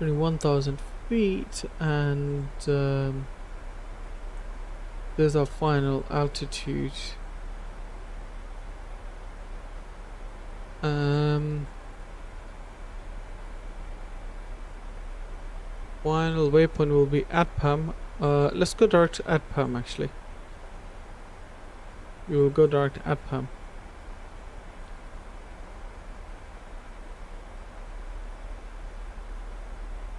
Only 1,000 feet, and there's our final altitude. Final waypoint will be at Pam. Let's go direct at Pam. Actually, we will go direct at Pam.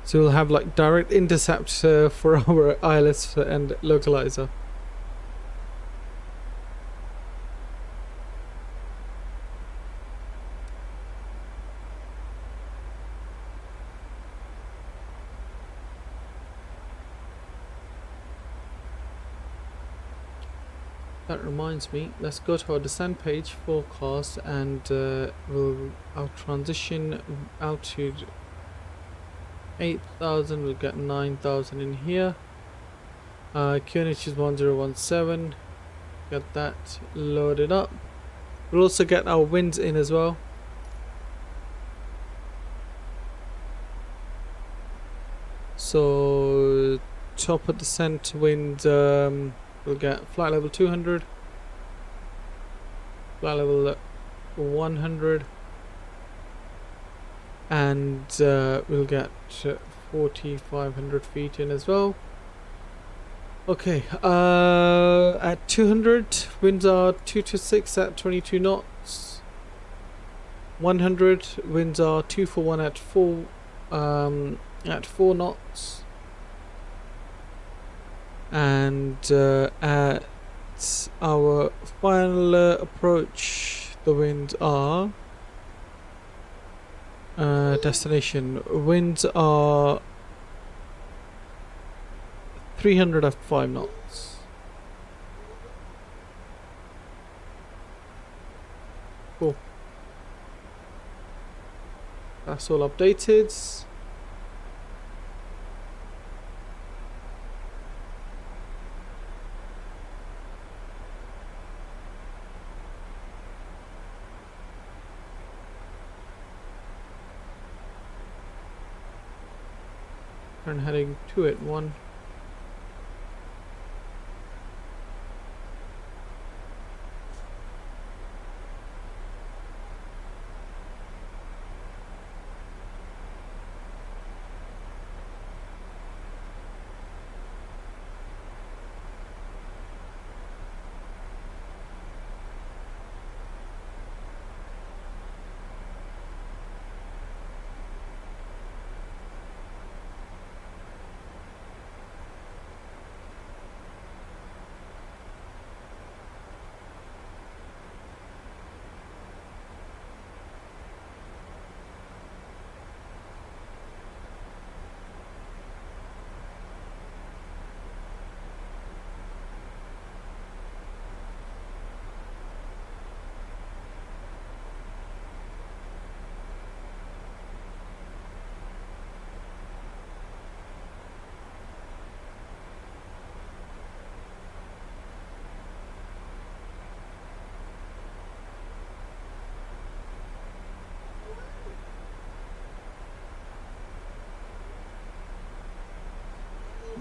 So we'll have like direct intercept for our ILS and localizer. That reminds me, let's go to our descent page, forecast, and our transition altitude 8,000, we'll get 9,000 in here. QNH is 1017, get that loaded up. We'll also get our winds in as well. So top of descent wind, we'll get flight level 200, flight level 100, and we'll get 4,500 feet in as well. Okay, at 200, winds are 226 at 22 knots. 100, winds are 241 at 4 knots. And at our final approach, the winds are destination winds are 300 at 5 knots. Cool. That's all updated. Turn heading 281.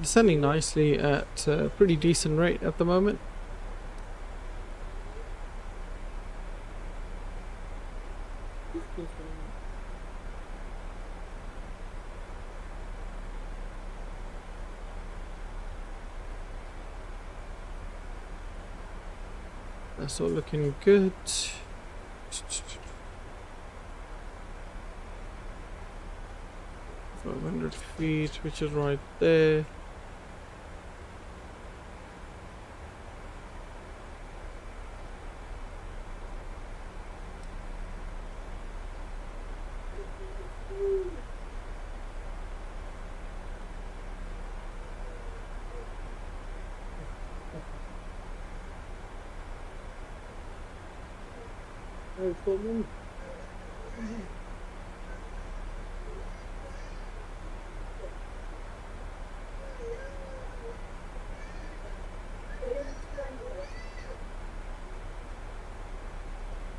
descending nicely at a pretty decent rate at the moment. That's all looking good. 500 feet, which is right there.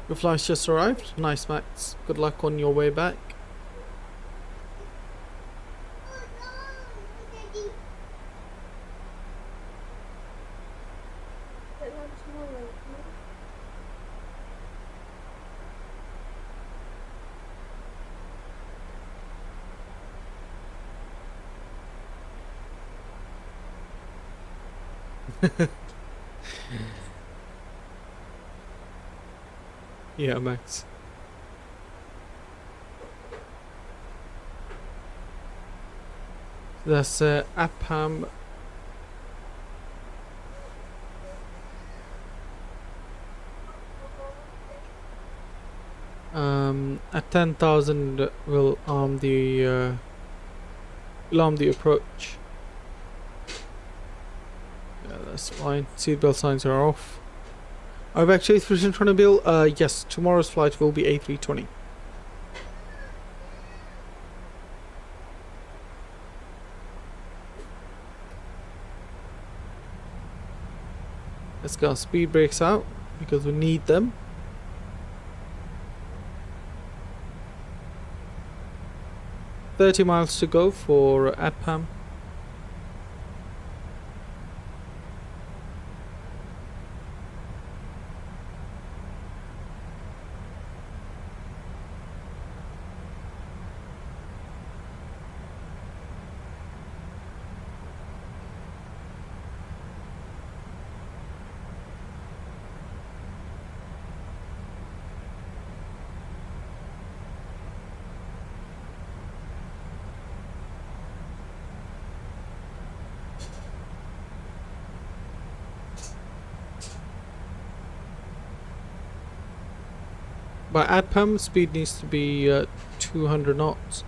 Your flight's just arrived. Nice, Max. Good luck on your way back. Yeah, Max. That's Appam. At 10,000 will arm the approach. Yeah, that's fine. Seatbelt signs are off. Are we actually trying to build? Yes, tomorrow's flight will be A320. Let's get our speed brakes out because we need them. $30 miles to go for Appam. By Appam, speed needs to be 200 knots.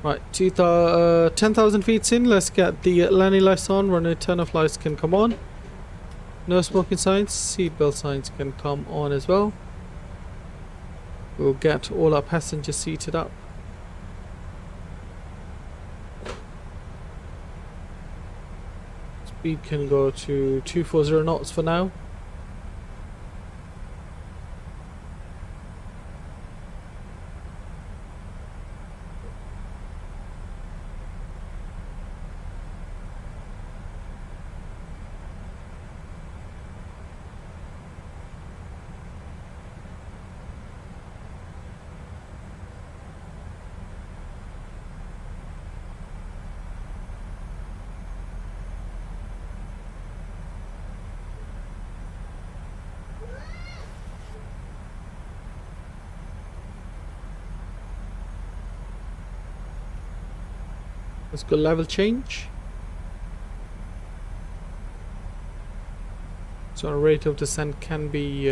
Right, 10,000 feet in. Let's get the landing lights on. Runway turn off lights can come on. No smoking signs. Seatbelt signs can come on as well. We'll get all our passengers seated up. Speed can go to 240 knots for now. Let's go level change. So our rate of descent can be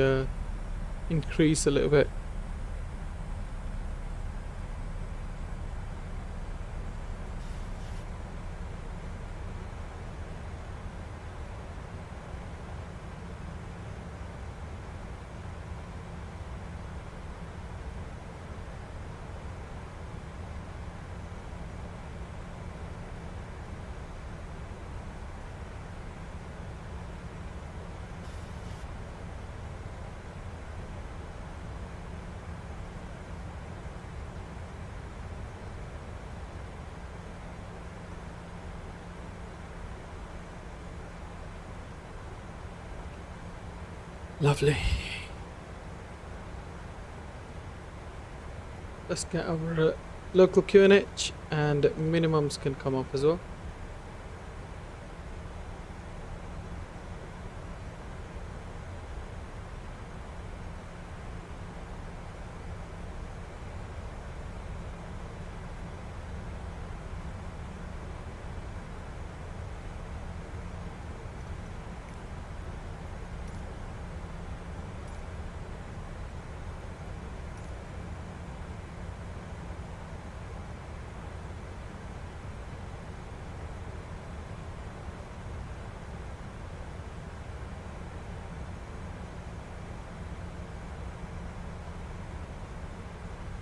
increased a little bit. Lovely. Let's get our local QNH, and minimums can come up as well.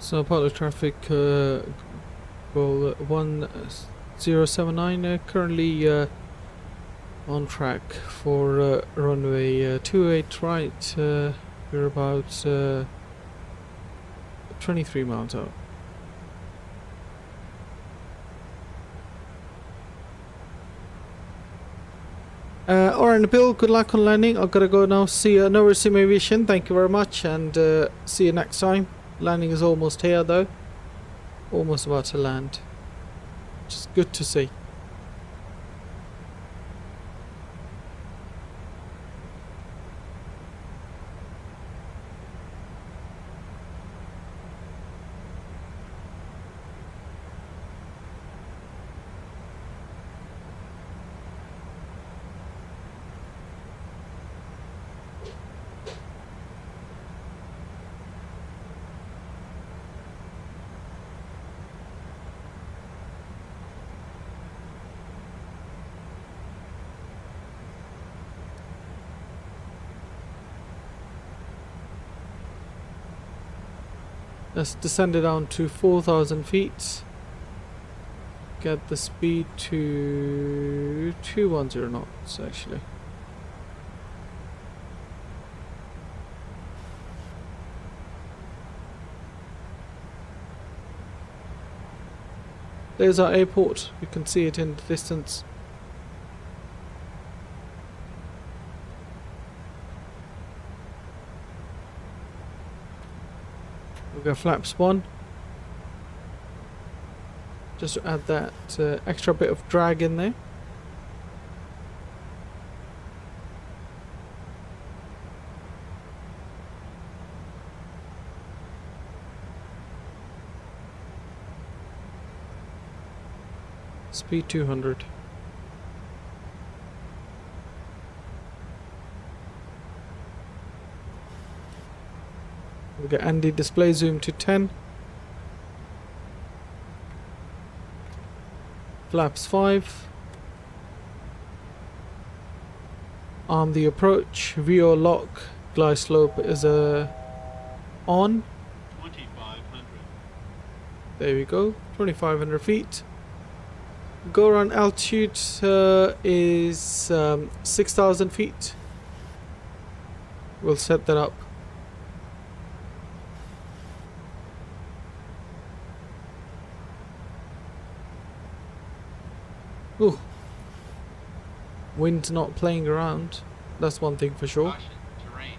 Sao Paulo traffic, GOL 1079, currently on track for runway 28 right. We're about 23 miles out. Alright, Bill, good luck on landing. I've got to go now. See you. No Sim Aviation, thank you very much, and see you next time. Landing is almost here though. Almost about to land. Which is good to see. Let's descend it down to 4,000 feet. Get the speed to 210 knots actually. There's our airport. You can see it in the distance. We've got flaps 1. Just to add that extra bit of drag in there. Speed 200. We'll get Andy display zoom to 10. Flaps 5. On the approach, VO lock, glide slope is on. 2,500. There we go, 2,500 feet. Go around altitude is 6,000 feet. We'll set that up. Ooh. Wind's not playing around. That's one thing for sure. Caution, terrain.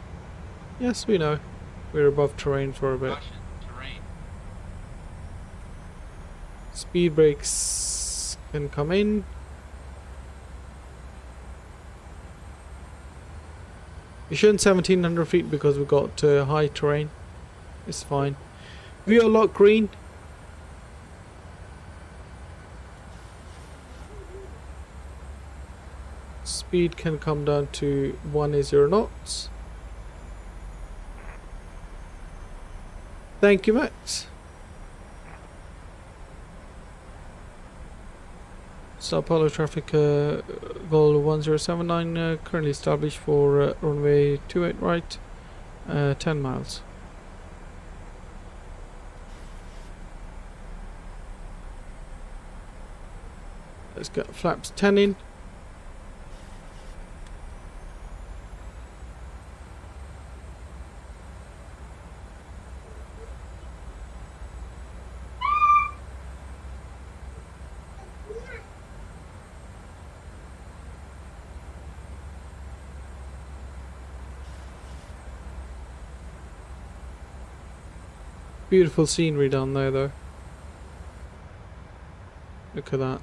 Yes, we know. We're above terrain for a bit. Caution, terrain. Speed brakes can come in. We shouldn't 1,700 feet because we got high terrain. It's fine. We are lock green. Speed can come down to 10 knots. Thank you, Max. Sao Paulo traffic, GOL 1079, currently established for runway 28 right, 10 miles. Let's get flaps 10 in. Beautiful scenery down there though. Look at that.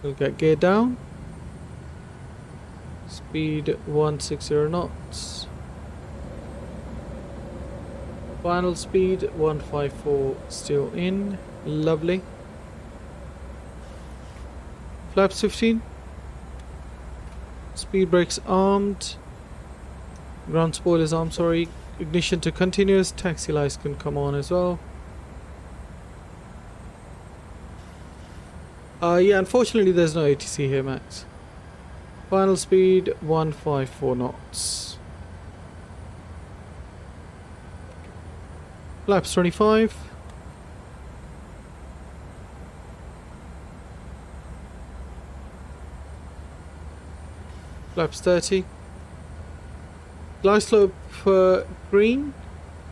We'll get gear down. Speed 160 knots. Final speed 154 still in. Lovely. Flaps 15. Speed brakes armed. Ground spoilers armed, sorry. Ignition to continuous. Taxi lights can come on as well. Yeah, unfortunately there's no ATC here, Max. Final speed 154 knots. Flaps 25. Flaps 30. Glide slope green.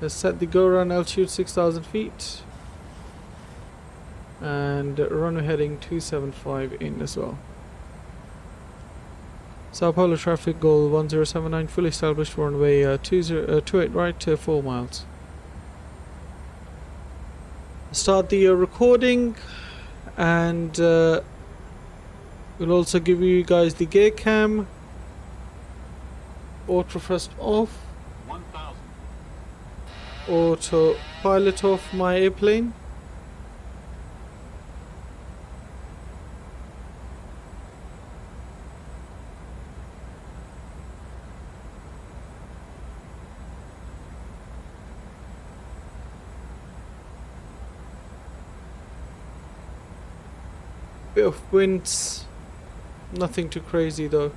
Let's set the go around altitude 6,000 feet. And runway heading 275 in as well. Sao Paulo traffic goal 1079, fully established runway 28 right to 4 miles. Start the recording, and we'll also give you guys the gear cam. Auto thrust off. 1,000. Auto pilot off my airplane. Bit of winds, nothing too crazy though.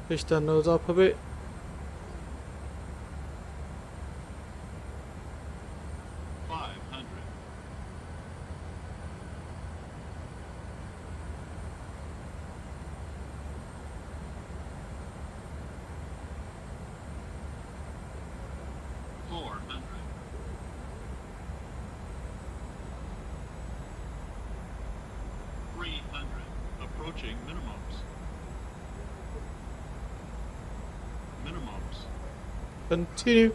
Push that nose up a bit. Approaching minimums. Minimums. Continue.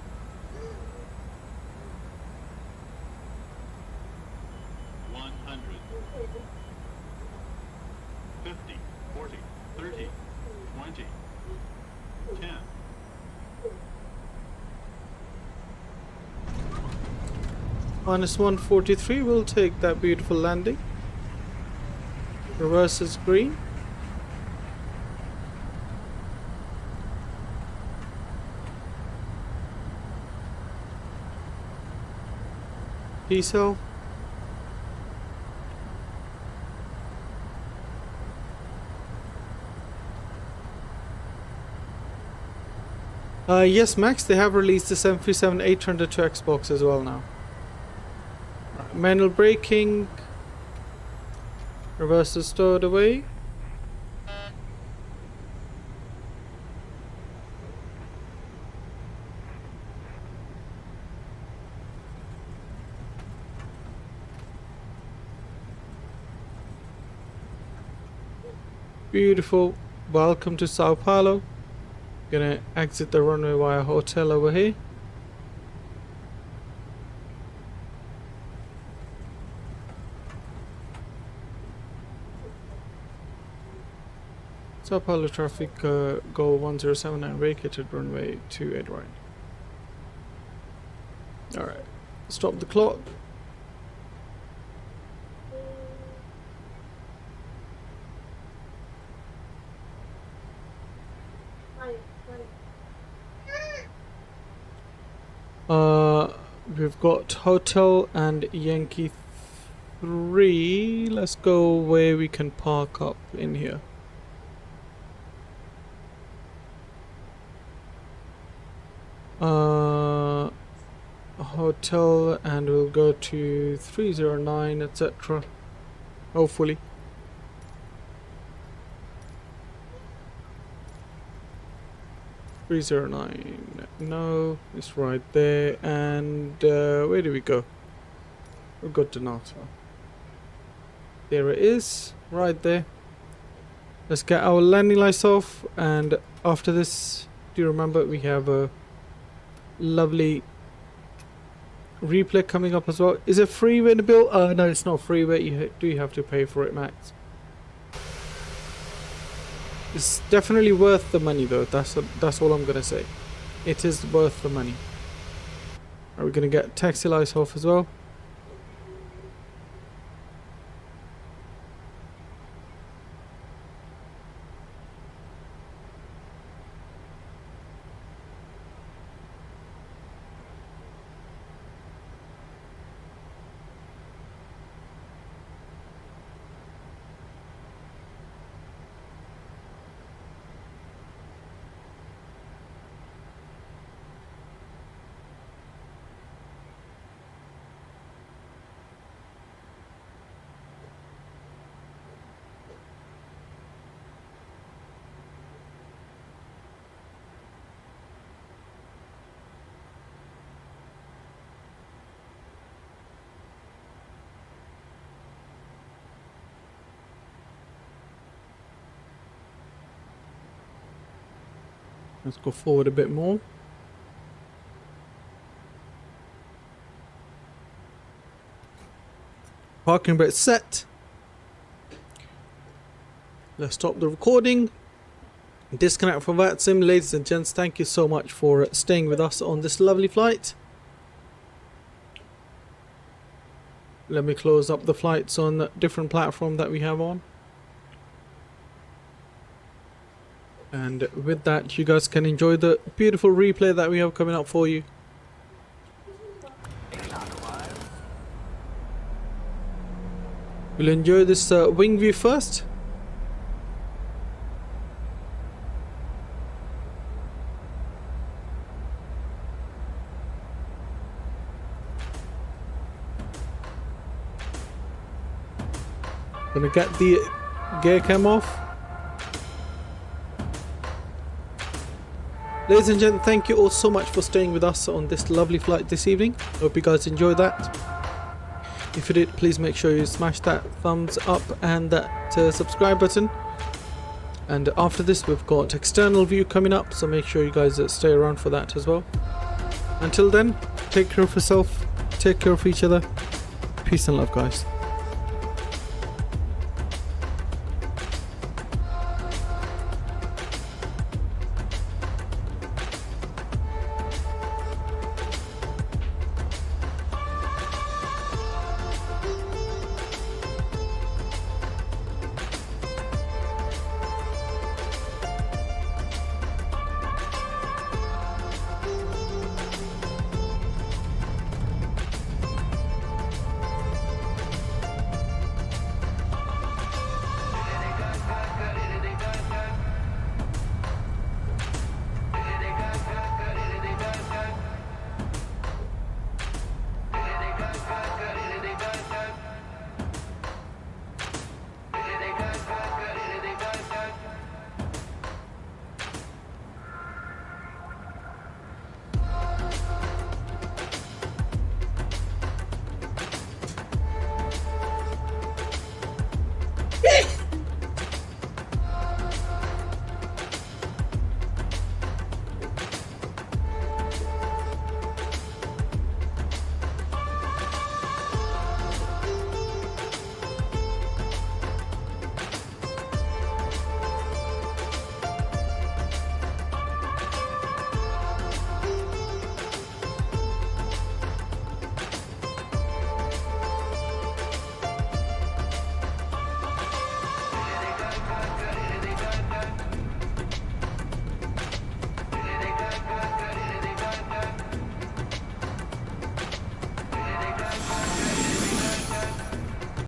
100. 50, 40, 30, 20, 10. Minus 143 will take that beautiful landing. Reverse is green. Diesel. Yes, Max, they have released the 737-800 to Xbox as well now. Manual braking. Reverse is stowed away. Beautiful. Welcome to Sao Paulo. Gonna exit the runway via hotel over here. Sao Paulo traffic go 1079 vacated runway 28 right. Alright, stop the clock. We've got hotel and Yankee 3. Let's go where we can park up in here. Hotel, and we'll go to 309, etc. Hopefully. $309. No, it's right there. And where do we go? We'll go to Nassau. There it is, right there. Let's get our landing lights off, and after this, do you remember we have a lovely replay coming up as well. Is it freeway in the bill? No, it's not freeway. You have to pay for it, Max. It's definitely worth the money though. That's all I'm gonna say. It is worth the money. Are we gonna get taxi lights off as well? Let's go forward a bit more. Parking brake set. Let's stop the recording. Disconnect from VATSIM. Ladies and gents, thank you so much for staying with us on this lovely flight. Let me close up the flights on the different platform that we have on. And with that, you guys can enjoy the beautiful replay that we have coming up for you. We'll enjoy this wing view first. Gonna get the gear cam off. Ladies and gentlemen, thank you all so much for staying with us on this lovely flight this evening. Hope you guys enjoyed that. If you did, please make sure you smash that thumbs up and that subscribe button. And after this, we've got external view coming up, so make sure you guys stay around for that as well. Until then, take care of yourself, take care of each other. Peace and love, guys.